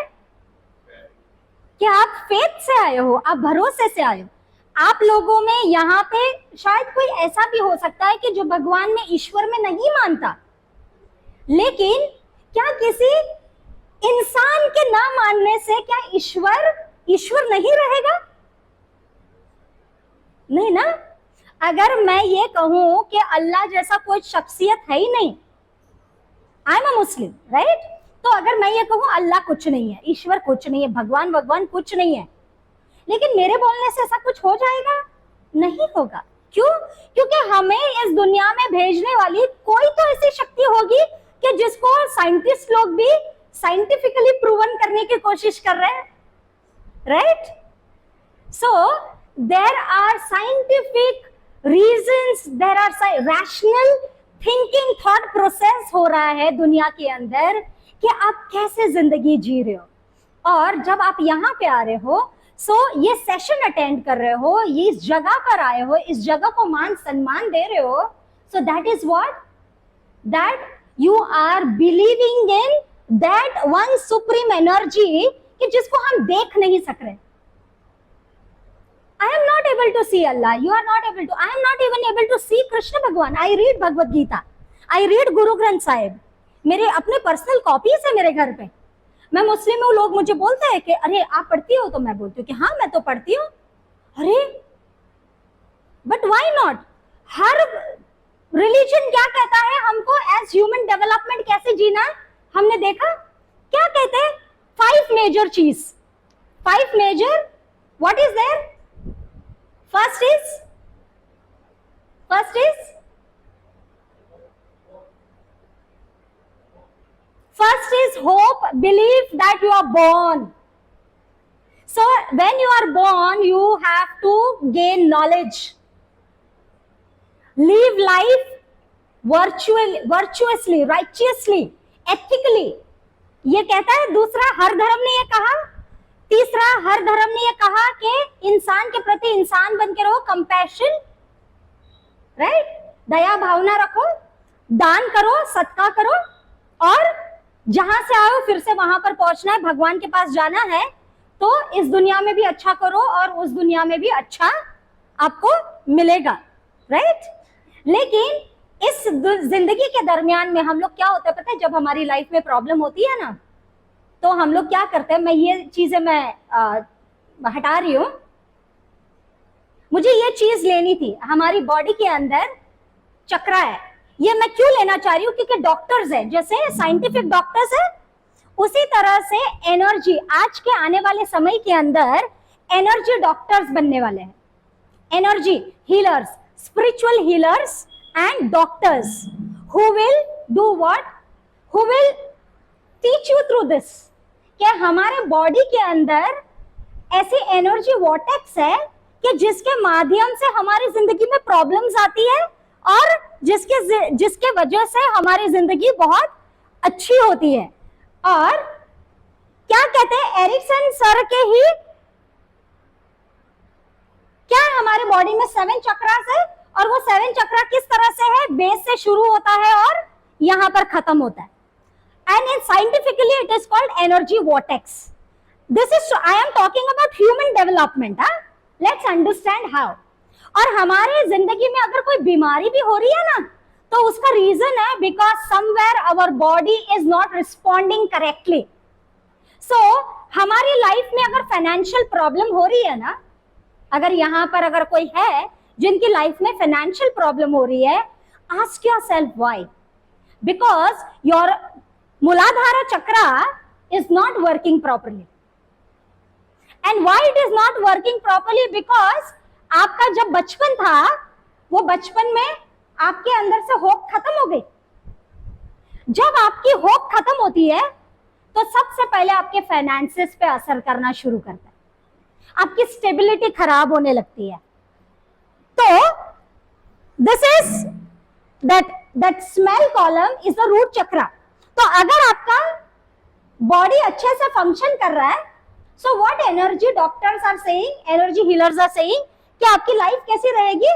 कि आप फेथ से आए हो, आप भरोसे से आए हो। आप लोगों में यहाँ पे शायद कोई ऐसा भी हो सकता है कि जो भगवान में, ईश्वर में नहीं मानता, लेकिन क्या किसी इंसान के ना मानने से क्या ईश्वर नहीं रहेगा? नहीं ना। अगर मैं ये कहूं कि अल्लाह जैसा कोई शख्सियत है ही नहीं, I am a Muslim, right? तो अगर मैं ये कहूं अल्लाह कुछ नहीं है, ईश्वर कुछ नहीं है, भगवान कुछ नहीं है, लेकिन मेरे बोलने से ऐसा कुछ हो जाएगा? नहीं होगा। क्यों? क्योंकि हमें इस दुनिया में भेजने वाली कोई तो ऐसी शक्ति होगी कि जिसको साइंटिस्ट लोग भी साइंटिफिकली प्रूवन करने की कोशिश कर रहे हैं, right? So there are scientific reasons, there are rational thinking, thought process हो रहा है दुनिया के अंदर कि आप कैसे जिंदगी जी रहे हो। और जब आप यहाँ पे आ रहे हो, ये सेशन अटेंड कर रहे हो, ये इस जगह पर आए हो, इस जगह को मान सम्मान दे रहे हो, so that is what, that you are believing in that one supreme energy कि जिसको हम देख नहीं सक रहे। I am not able to see Allah. You are not able to. I am not even able to see Krishna Bhagwan. I read Bhagavad Gita. I read Guru Granth Sahib. मेरे अपने personal copies है मेरे घर पे। मैं मुस्लिम हूँ, लोग मुझे बोलते हैं कि अरे आप पढ़ती हो, तो मैं बोलती हूँ कि हाँ मैं तो पढ़ती हूँ। अरे but why not? Her religion क्या कहता है हमको एज ह्यूमन डेवलपमेंट कैसे जीना है? हमने देखा क्या कहते हैं? 5 मेजर चीज, 5 major, what is there? First is hope, belief that you are born. So when you are born, you have to gain knowledge, live life virtuously, righteously, ethically. ये कहता है। दूसरा, हर धर्म ने ये कहा। तीसरा, हर धर्म ने ये कहा कि इंसान के प्रति इंसान बन के रहो, कंपैशन, राइट? दया भावना रखो, दान करो, सदका करो, और जहां से आओ फिर से वहां पर पहुंचना है, भगवान के पास जाना है, तो इस दुनिया में भी अच्छा करो और उस दुनिया में भी अच्छा आपको मिलेगा, राइट? लेकिन इस जिंदगी के दरमियान में हम लोग क्या होता है पता है? जब हमारी लाइफ में प्रॉब्लम होती है ना, तो हम लोग क्या करते हैं, मैं ये चीजें हटा रही हूं, मुझे ये चीज लेनी थी। हमारी बॉडी के अंदर चक्रा है, ये मैं क्यों लेना चाह रही हूँ? क्योंकि डॉक्टर्स है, जैसे साइंटिफिक डॉक्टर्स है, उसी तरह से एनर्जी, आज के आने वाले समय के अंदर एनर्जी डॉक्टर्स बनने वाले हैं, energy healers, spiritual healers and doctors who will do what, who will teach you through this, कि हमारे बॉडी के अंदर ऐसी एनर्जी वॉर्टेक्स है कि जिसके माध्यम से हमारी जिंदगी में प्रॉब्लम्स आती है और जिसके वजह से हमारी जिंदगी बहुत अच्छी होती है। और क्या कहते हैं, एरिक्सन सर के ही क्या है, हमारे बॉडी में 7 चक्रास है, और वो 7 चक्रा किस तरह से है, बेस से शुरू होता है और यहां पर खत्म होता है। And in scientifically it is called energy vortex. This is, I am talking about human development. Let's understand how. और हमारे जिंदगी में अगर कोई बीमारी भी हो रही है ना, तो उसका रीजन है because somewhere our body is not responding correctly. So हमारी लाइफ में अगर फाइनेंशियल प्रॉब्लम हो रही है ना, अगर यहां पर अगर कोई है जिनकी लाइफ में फाइनेंशियल प्रॉब्लम हो रही है, ask yourself why. Because your मूलाधारा chakra is not working properly. And why it is not working properly? Because आपका जब बचपन था, वो बचपन में आपके अंदर से होप खत्म हो गई। जब आपकी होप खत्म होती है तो सबसे पहले आपके फाइनेंसेस पे असर करना शुरू करता है, आपकी स्टेबिलिटी खराब होने लगती है। तो this is that smell column is the root chakra. तो अगर आपका बॉडी अच्छे से फंक्शन कर रहा है, so what energy doctors are saying, energy healers are saying कि आपकी लाइफ कैसी रहेगी,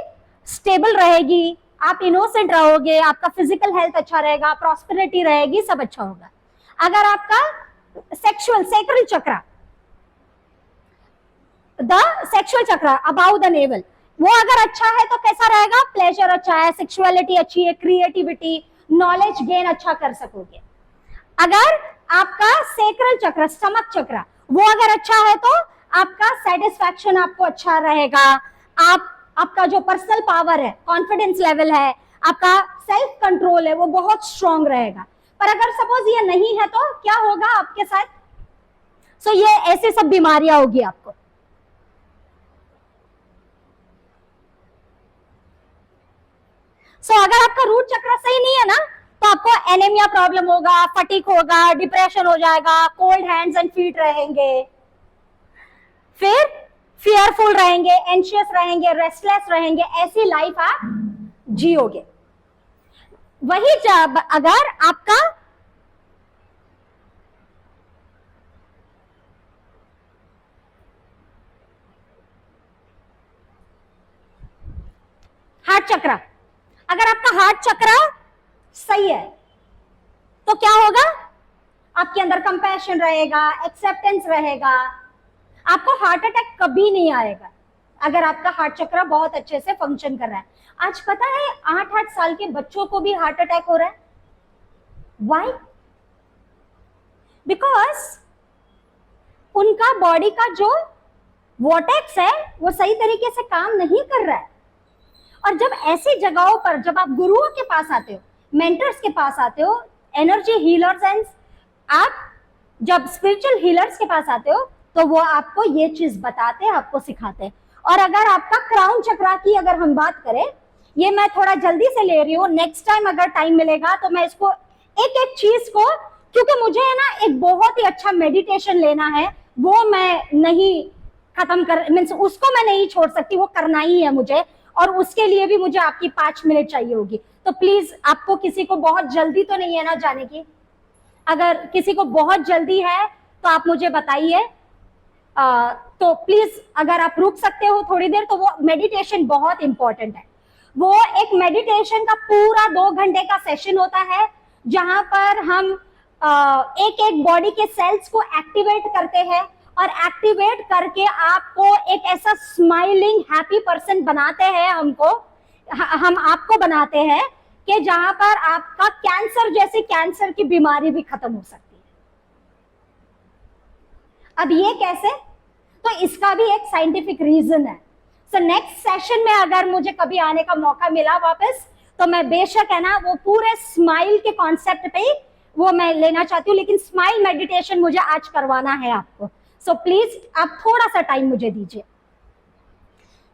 स्टेबल रहेगी, आप इनोसेंट रहोगे, आपका फिजिकल हेल्थ अच्छा रहेगा, प्रॉस्पेरिटी रहेगी, सब अच्छा होगा। अगर आपका sexual sacral chakra, the sexual chakra about the naval, वो अगर अच्छा है तो कैसा रहेगा, प्लेजर अच्छा है, सेक्सुअलिटी अच्छी है, क्रिएटिविटी, नॉलेज गेन अच्छा कर सकोगे। अगर आपका सेक्रल चक्र, स्टमक चक्र, वो अगर अच्छा है तो आपका सेटिस्फैक्शन आपको अच्छा रहेगा, आपका जो पर्सनल पावर है, कॉन्फिडेंस लेवल है, आपका सेल्फ कंट्रोल है, वो बहुत स्ट्रांग रहेगा। पर अगर सपोज ये नहीं है तो क्या होगा आपके साथ? सो ये ऐसे सब बीमारियां होगी आपको। सो अगर आपका रूट चक्र सही नहीं है ना, तो आपको एनीमिया प्रॉब्लम होगा, फटीग होगा, डिप्रेशन हो जाएगा, कोल्ड हैंड्स एंड फीट रहेंगे, फिर फियरफुल रहेंगे, एंशियस रहेंगे, रेस्टलेस रहेंगे, ऐसी लाइफ आप जियोगे। वही जब अगर आपका हार्ट चक्र, अगर आपका हार्ट चक्र सही है तो क्या होगा, आपके अंदर कंपैशन रहेगा, एक्सेप्टेंस रहेगा, आपको हार्ट अटैक कभी नहीं आएगा अगर आपका हार्ट चक्र बहुत अच्छे से फंक्शन कर रहा है। आज पता है 8-8 साल के बच्चों को भी हार्ट अटैक हो रहा है। व्हाई? बिकॉज उनका बॉडी का जो वॉर्टेक्स है वो सही तरीके से काम नहीं कर रहा है। और जब ऐसी जगहों पर जब आप गुरुओं के पास आते हो, मेंटर्स के पास आते हो, एनर्जी हीलर्स एंड आप जब स्पिरिचुअल हीलर्स के पास आते हो, तो वो आपको ये चीज बताते हैं, आपको सिखाते हैं। और अगर आपका क्राउन चक्रा की अगर हम बात करें, ये मैं थोड़ा जल्दी से ले रही हूँ, नेक्स्ट टाइम अगर टाइम मिलेगा तो मैं इसको एक एक चीज को, क्योंकि मुझे है ना एक बहुत ही अच्छा मेडिटेशन लेना है, वो मैं नहीं खत्म कर, मीन्स उसको मैं नहीं छोड़ सकती, वो करना ही है मुझे, और उसके लिए भी मुझे आपकी 5 मिनट चाहिए होगी। तो प्लीज, आपको किसी को बहुत जल्दी तो नहीं है ना जाने की? अगर किसी को बहुत जल्दी है तो आप मुझे बताइए, तो प्लीज अगर आप रुक सकते हो थोड़ी देर, तो वो मेडिटेशन बहुत इंपॉर्टेंट है। वो एक मेडिटेशन का पूरा 2 घंटे का सेशन होता है, जहां पर हम एक एक बॉडी के सेल्स को एक्टिवेट करते हैं, और एक्टिवेट करके आपको एक ऐसा स्माइलिंग हैप्पी पर्सन बनाते हैं, हम आपको बनाते हैं कि जहां पर आपका कैंसर जैसी कैंसर की बीमारी भी खत्म हो सकती है। अब ये कैसे? तो इसका भी एक साइंटिफिक रीजन है। सो नेक्स्ट सेशन में अगर मुझे कभी आने का मौका मिला वापस, तो मैं बेशक है ना वो पूरे स्माइल के कॉन्सेप्ट पे ही वो मैं लेना चाहती हूँ, लेकिन स्माइल मेडिटेशन मुझे आज करवाना है आपको। सो प्लीज आप थोड़ा सा टाइम मुझे दीजिए।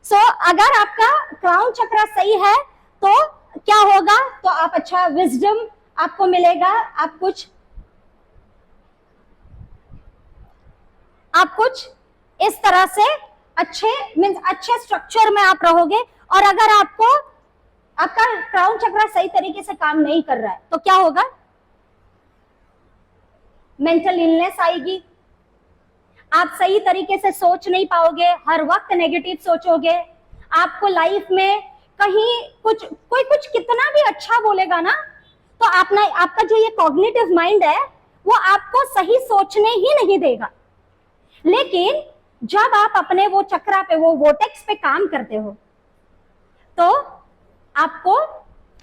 सो अगर आपका क्राउन चक्र सही है तो क्या होगा, तो आप अच्छा विजडम आपको मिलेगा, आप कुछ इस तरह से अच्छे मीन्स अच्छे स्ट्रक्चर में आप रहोगे। और अगर आपको आपका क्राउन चक्रा सही तरीके से काम नहीं कर रहा है तो क्या होगा? मेंटल इलनेस आएगी, आप सही तरीके से सोच नहीं पाओगे, हर वक्त नेगेटिव सोचोगे, आपको लाइफ में कहीं कोई कुछ कितना भी अच्छा बोलेगा ना तो आपका जो ये कॉग्निटिव माइंड है वो आपको सही सोचने ही नहीं देगा। लेकिन जब आप अपने वो चक्रा पे, वो वोटेक्स पे काम करते हो तो आपको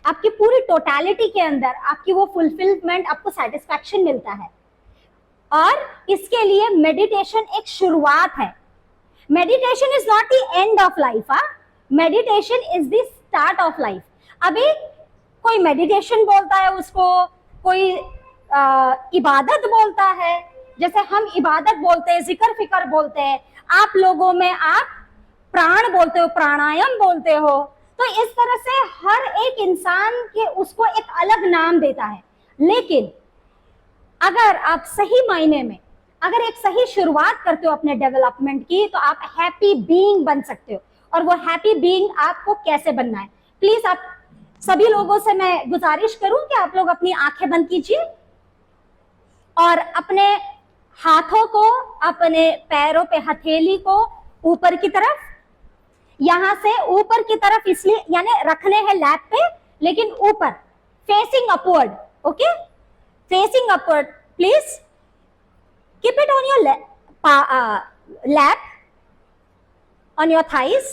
आपकी पूरी टोटलिटी के अंदर आपकी वो फुलफिलमेंट, आपको सेटिस्फैक्शन मिलता है। और इसके लिए मेडिटेशन एक शुरुआत है। Meditation is not the end of life, meditation is the start of life. अभी कोई मेडिटेशन बोलता है उसको, कोई इबादत बोलता है, जैसे हम इबादत बोलते हैं, जिक्र फिक्र बोलते हैं, आप लोगों में आप प्राण बोलते हो, प्राणायाम बोलते हो। तो इस तरह से हर एक इंसान के उसको एक अलग नाम देता है। लेकिन अगर आप सही मायने में अगर एक सही शुरुआत करते हो अपने डेवलपमेंट की तो आप हैप्पी बीइंग बन सकते हो। और वो हैप्पी बीइंग आपको कैसे बनना है, प्लीज आप सभी लोगों से मैं गुजारिश करूं कि आप लोग अपनी आंखें बंद कीजिए और अपने हाथों को, अपने पैरों पे हथेली को ऊपर की तरफ, यहां से ऊपर की तरफ इसलिए यानी रखने हैं लैप पे, लेकिन ऊपर facing upward. Okay, facing upward, please keep it on your lap, on your thighs,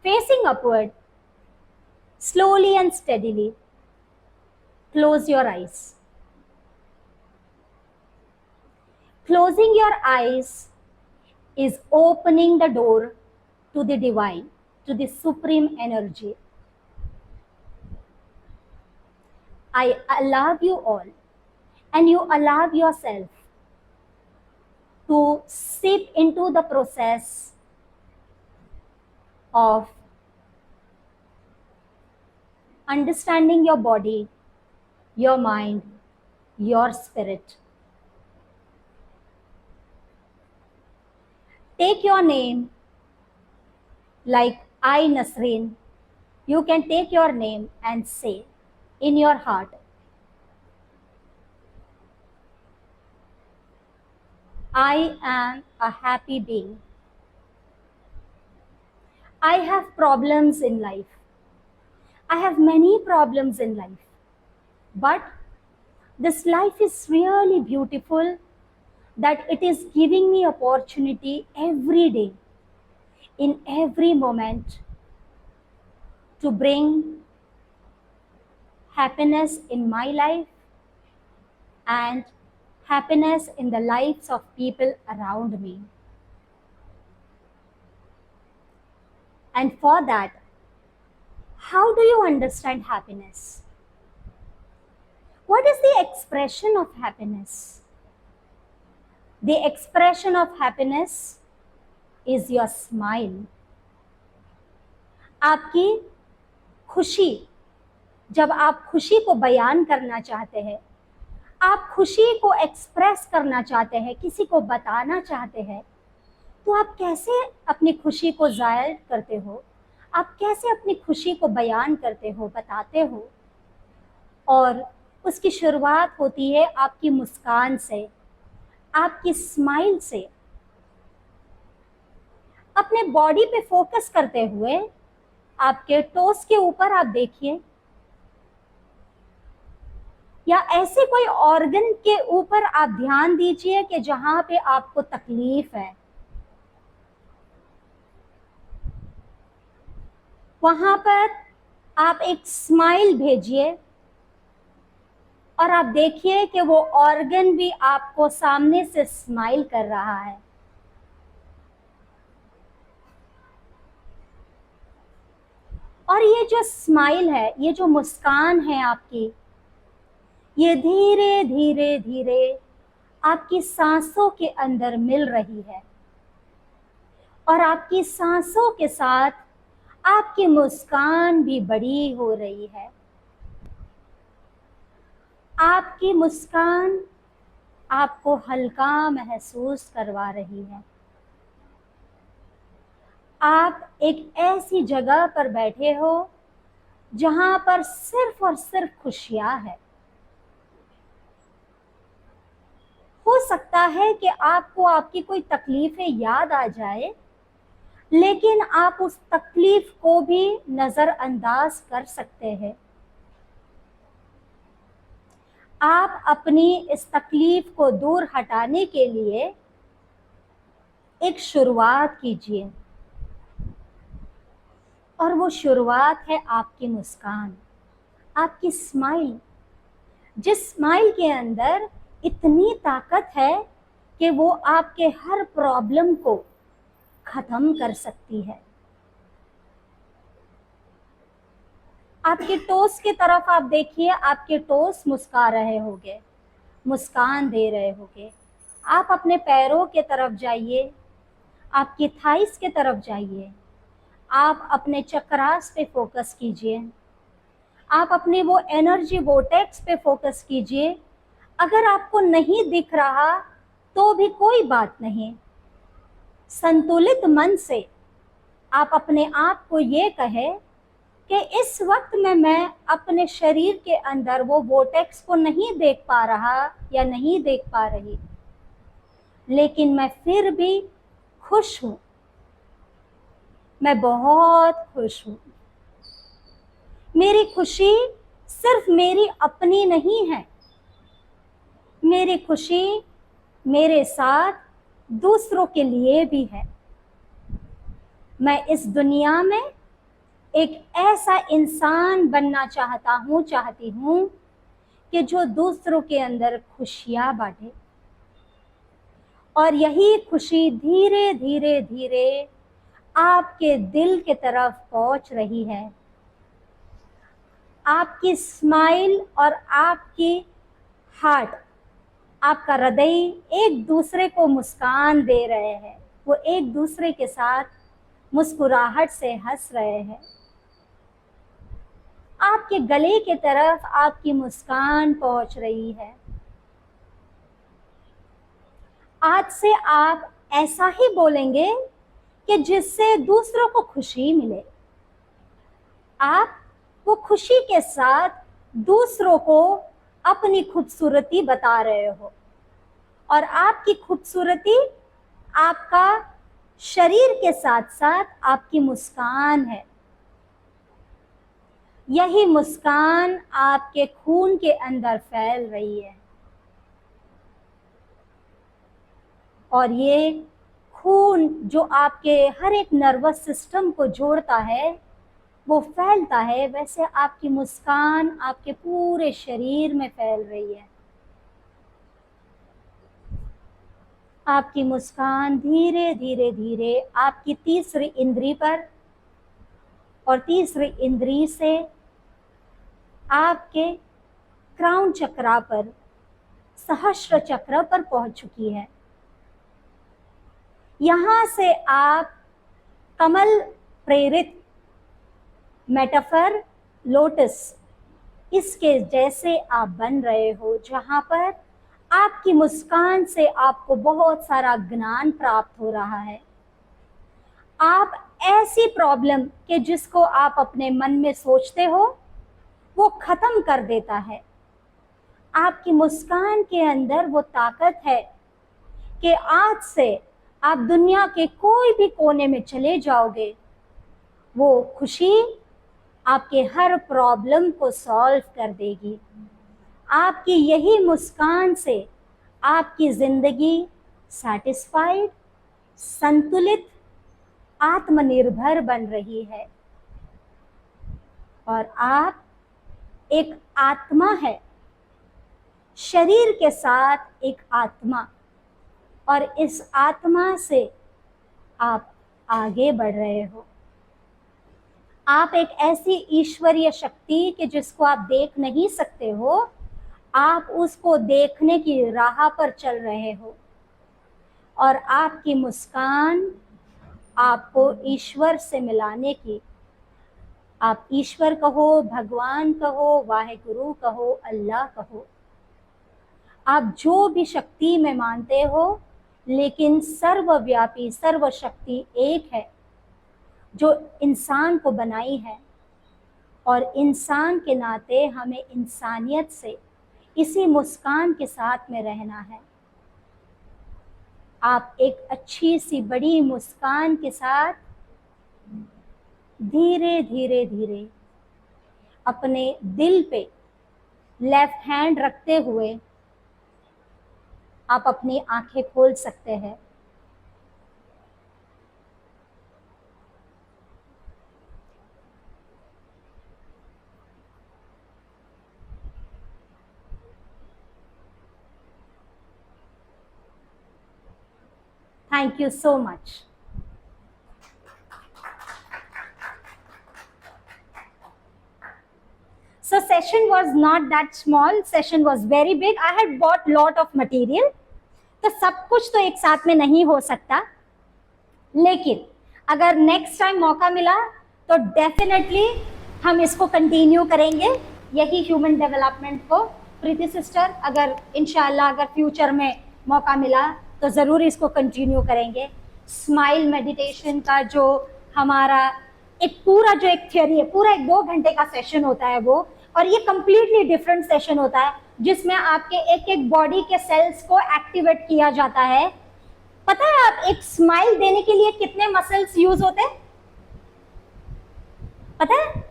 facing upward. Slowly and steadily close your eyes. Closing your eyes is opening the door to the divine, to the supreme energy. I allow you all, and you allow yourself to sip into the process of understanding your body, your mind, your spirit. Take your name like I, Nasreen. You can take your name and say in your heart, I am a happy being. I have problems in life. I have many problems in life. But this life is really beautiful that it is giving me opportunity every day, in every moment, to bring happiness in my life and happiness in the lives of people around me. And for that, how do you understand happiness? What is the expression of happiness? The expression of happiness is your smile. आपकी खुशी, जब आप खुशी को बयान करना चाहते हैं, आप खुशी को एक्सप्रेस करना चाहते हैं, किसी को बताना चाहते हैं, तो आप कैसे अपनी खुशी को जाहिर करते हो, आप कैसे अपनी खुशी को बयान करते हो, बताते हो? और उसकी शुरुआत होती है आपकी मुस्कान से, आपकी स्माइल से। अपने बॉडी पे फोकस करते हुए आपके टोस के ऊपर आप देखिए, या ऐसे कोई ऑर्गन के ऊपर आप ध्यान दीजिए कि जहां पे आपको तकलीफ है, वहां पर आप एक स्माइल भेजिए और आप देखिए कि वो ऑर्गन भी आपको सामने से स्माइल कर रहा है। और ये जो स्माइल है, ये जो मुस्कान है आपकी, ये धीरे धीरे धीरे आपकी सांसों के अंदर मिल रही है और आपकी सांसों के साथ आपकी मुस्कान भी बड़ी हो रही है। आपकी मुस्कान आपको हल्का महसूस करवा रही है। आप एक ऐसी जगह पर बैठे हो जहां पर सिर्फ और सिर्फ खुशियां है। हो सकता है कि आपको आपकी कोई तकलीफें याद आ जाए, लेकिन आप उस तकलीफ को भी नजरअंदाज कर सकते हैं। आप अपनी इस तकलीफ को दूर हटाने के लिए एक शुरुआत कीजिए, और वो शुरुआत है आपकी मुस्कान, आपकी स्माइल। जिस स्माइल के अंदर इतनी ताकत है कि वो आपके हर प्रॉब्लम को खत्म कर सकती है। आपके टोस की तरफ आप देखिए, आपके टोस मुस्कुरा रहे होंगे, मुस्कान दे रहे होंगे। आप अपने पैरों के तरफ जाइए, आपकी थाइस के तरफ जाइए, आप अपने चक्रास पे फोकस कीजिए, आप अपने वो एनर्जी वोटेक्स पे फोकस कीजिए। अगर आपको नहीं दिख रहा तो भी कोई बात नहीं, संतुलित मन से आप अपने आप को ये कहें कि इस वक्त में मैं अपने शरीर के अंदर वो वोटेक्स को नहीं देख पा रहा या नहीं देख पा रही, लेकिन मैं फिर भी खुश हूँ, मैं बहुत खुश हूँ। मेरी खुशी सिर्फ मेरी अपनी नहीं है, मेरी खुशी मेरे साथ दूसरों के लिए भी है। मैं इस दुनिया में एक ऐसा इंसान बनना चाहती हूँ कि जो दूसरों के अंदर खुशियाँ बांटे, और यही खुशी धीरे धीरे धीरे आपके दिल के तरफ पहुँच रही है। आपकी स्माइल और आपकी हार्ट, आपका हृदय एक दूसरे को मुस्कान दे रहे हैं, वो एक दूसरे के साथ मुस्कुराहट से हंस रहे हैं। आपके गले के तरफ आपकी मुस्कान पहुंच रही है। आज से आप ऐसा ही बोलेंगे कि जिससे दूसरों को खुशी मिले। आप वो खुशी के साथ दूसरों को अपनी खूबसूरती बता रहे हो, और आपकी खूबसूरती आपका शरीर के साथ साथ आपकी मुस्कान है। यही मुस्कान आपके खून के अंदर फैल रही है, और ये खून जो आपके हर एक नर्वस सिस्टम को जोड़ता है, वो फैलता है, वैसे आपकी मुस्कान आपके पूरे शरीर में फैल रही है। आपकी मुस्कान धीरे धीरे धीरे आपकी तीसरी इंद्री पर, और तीसरी इंद्री से आपके क्राउन चक्रा पर, सहस्त्र चक्र पर पहुंच चुकी है। यहाँ से आप कमल प्रेरित मेटाफर लोटस, इसके जैसे आप बन रहे हो, जहाँ पर आपकी मुस्कान से आपको बहुत सारा ज्ञान प्राप्त हो रहा है। आप ऐसी प्रॉब्लम के जिसको आप अपने मन में सोचते हो वो खत्म कर देता है। आपकी मुस्कान के अंदर वो ताकत है कि आज से आप दुनिया के कोई भी कोने में चले जाओगे, वो खुशी आपके हर प्रॉब्लम को सॉल्व कर देगी। आपकी यही मुस्कान से आपकी जिंदगी सैटिस्फाइड, संतुलित, आत्मनिर्भर बन रही है, और आप एक आत्मा है, शरीर के साथ एक आत्मा, और इस आत्मा से आप आगे बढ़ रहे हो। आप एक ऐसी ईश्वरीय शक्ति कि जिसको आप देख नहीं सकते हो, आप उसको देखने की राह पर चल रहे हो, और आपकी मुस्कान आपको ईश्वर से मिलाने की, आप ईश्वर कहो, भगवान कहो, वाहेगुरु कहो, अल्लाह कहो, आप जो भी शक्ति में मानते हो, लेकिन सर्वव्यापी सर्वशक्ति एक है जो इंसान को बनाई है, और इंसान के नाते हमें इंसानियत से इसी मुस्कान के साथ में रहना है। आप एक अच्छी सी बड़ी मुस्कान के साथ धीरे धीरे धीरे अपने दिल पे लेफ्ट हैंड रखते हुए आप अपनी आंखें खोल सकते हैं। Thank you so much. So session was not that small, session was very big. I had bought lot of material. तो सब कुछ तो एक साथ में नहीं हो सकता, लेकिन अगर नेक्स्ट टाइम मौका मिला तो डेफिनेटली हम इसको कंटिन्यू करेंगे, यही ह्यूमन डेवलपमेंट को। प्रीति सिस्टर, अगर इंशाल्लाह अगर फ्यूचर में मौका मिला तो ज़रूर इसको कंटिन्यू करेंगे। स्माइल मेडिटेशन का जो हमारा एक पूरा जो एक थियोरी है, पूरा एक 2 घंटे का सेशन होता है वो, और ये कम्प्लीटली डिफरेंट सेशन होता है जिसमें आपके एक एक बॉडी के सेल्स को एक्टिवेट किया जाता है। पता है आप एक स्माइल देने के लिए कितने मसल्स यूज होते हैं, पता है?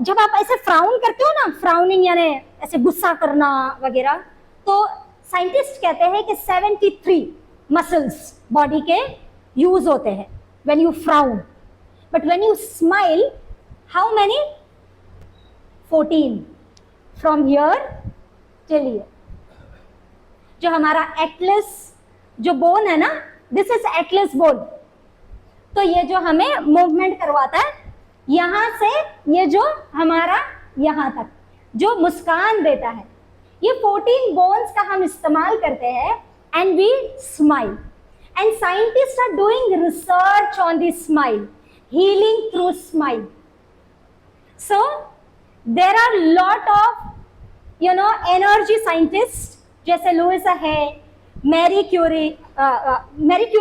जब आप ऐसे फ्राउन करते हो ना, फ्राउनिंग यानी ऐसे गुस्सा करना वगैरह, तो साइंटिस्ट कहते हैं कि 73 मसल्स बॉडी के यूज होते हैं when you frown, but when you smile how many? 14 from here till here. जो हमारा एटलस जो बोन है ना, दिस इज एटलस बोन, तो ये जो हमें मूवमेंट करवाता है यहां से ये जो हमारा यहां तक जो मुस्कान देता है, ये 14 बोन्स का हम इस्तेमाल करते हैं and we smile. And scientist are doing research on this smile, healing through smile. So there are lot of energy scientist, जैसे लुइसा है, Marie Curie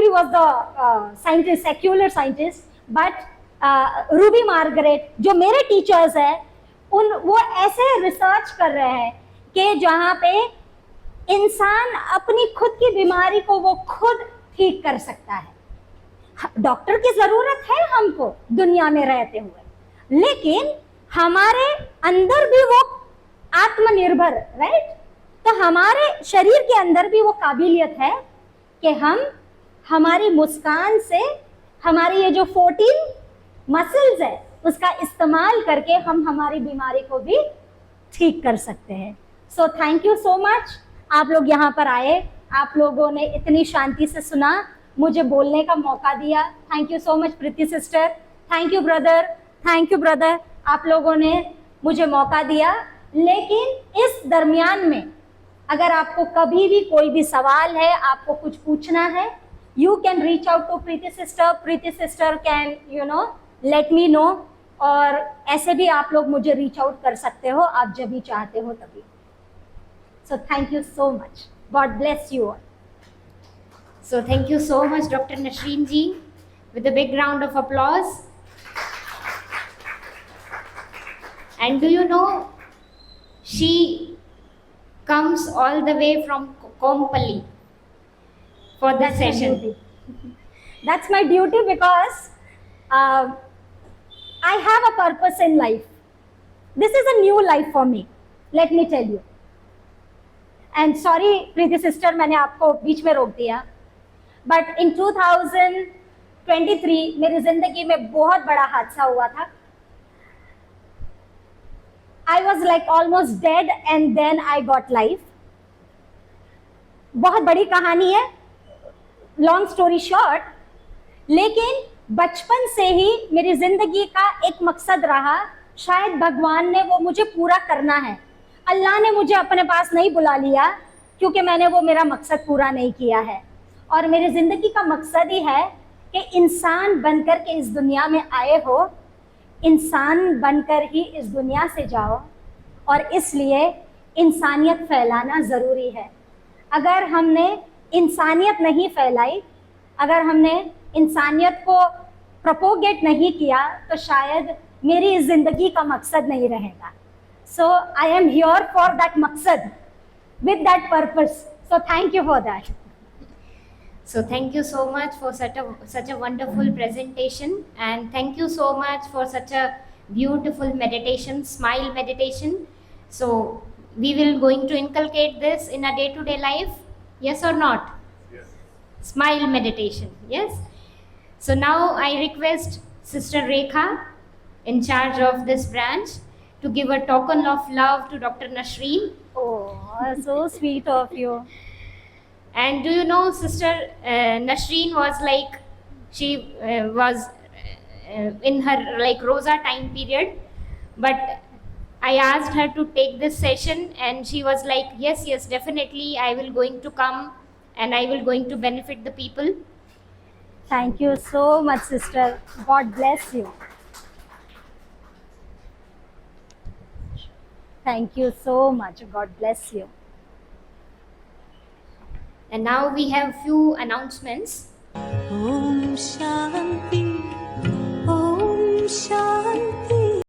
was the scientist, secular scientist, but Ruby Margaret जो मेरे teachers हैं, वो ऐसे research कर रहे हैं कि जहाँ पे इंसान अपनी खुद की बीमारी को वो खुद ठीक कर सकता है। डॉक्टर की जरूरत है हमको दुनिया में रहते हुए, लेकिन हमारे अंदर भी वो आत्मनिर्भर, राइट? तो हमारे शरीर के अंदर भी वो काबिलियत है कि हम हमारी मुस्कान से हमारी ये जो 14 मसल्स है उसका इस्तेमाल करके हम हमारी बीमारी को भी ठीक कर सकते हैं। So thank you so much, आप लोग यहाँ पर आए, आप लोगों ने इतनी शांति से सुना, मुझे बोलने का मौका दिया। Thank you so much Preeti sister, thank you brother, thank you brother, आप लोगों ने मुझे मौका दिया। लेकिन इस दरमियान में अगर आपको कभी भी कोई भी सवाल है, आपको कुछ पूछना है, you can reach out to Preeti sister can let me know, और ऐसे भी आप लोग मुझे रीच आउट कर सकते हो, आप जब भी चाहते हो तभी। So thank you so much, God bless you all. So thank you so much, Dr. Nasreen ji, with a big round of applause. And do you know, she comes all the way from Kompally for this session. That's my duty because I have a purpose in life. This is a new life for me, let me tell you. And sorry Preeti sister, मैंने आपको बीच में रोक दिया, but in 2023 मेरी जिंदगी में बहुत बड़ा हादसा हुआ था। I was like almost dead and then I got life. बहुत बड़ी कहानी है, लॉन्ग स्टोरी शॉर्ट, लेकिन बचपन से ही मेरी जिंदगी का एक मकसद रहा, शायद भगवान ने वो मुझे पूरा करना है। अल्लाह ने मुझे अपने पास नहीं बुला लिया क्योंकि मैंने वो मेरा मकसद पूरा नहीं किया है, और मेरी जिंदगी का मकसद ही है कि इंसान बनकर के इस दुनिया में आए हो, इंसान बनकर ही इस दुनिया से जाओ, और इसलिए इंसानियत फैलाना ज़रूरी है। अगर हमने इंसानियत नहीं फैलाई, अगर हमने इंसानियत को प्रोपोगेट नहीं किया, तो शायद मेरी इस जिंदगी का मकसद नहीं रहेगा. So I am here for that मकसद, with that purpose. So thank you for that. So thank you so much for such a wonderful presentation, and thank you so much for such a beautiful meditation, smile meditation. So we will going to inculcate this in a day-to-day life, yes or not? Yes. Smile meditation, yes. So now I request Sister Rekha, in charge of this branch, to give a token of love to Dr. Nasreen. Oh, so sweet of you. And do you know, Sister Nasreen was like, she was in her like Rosa time period, but I asked her to take this session, and she was like, yes, definitely, I will going to come, and I will going to benefit the people. Thank you so much, sister. God bless you. Thank you so much. God bless you. And now we have few announcements. Om Shanti.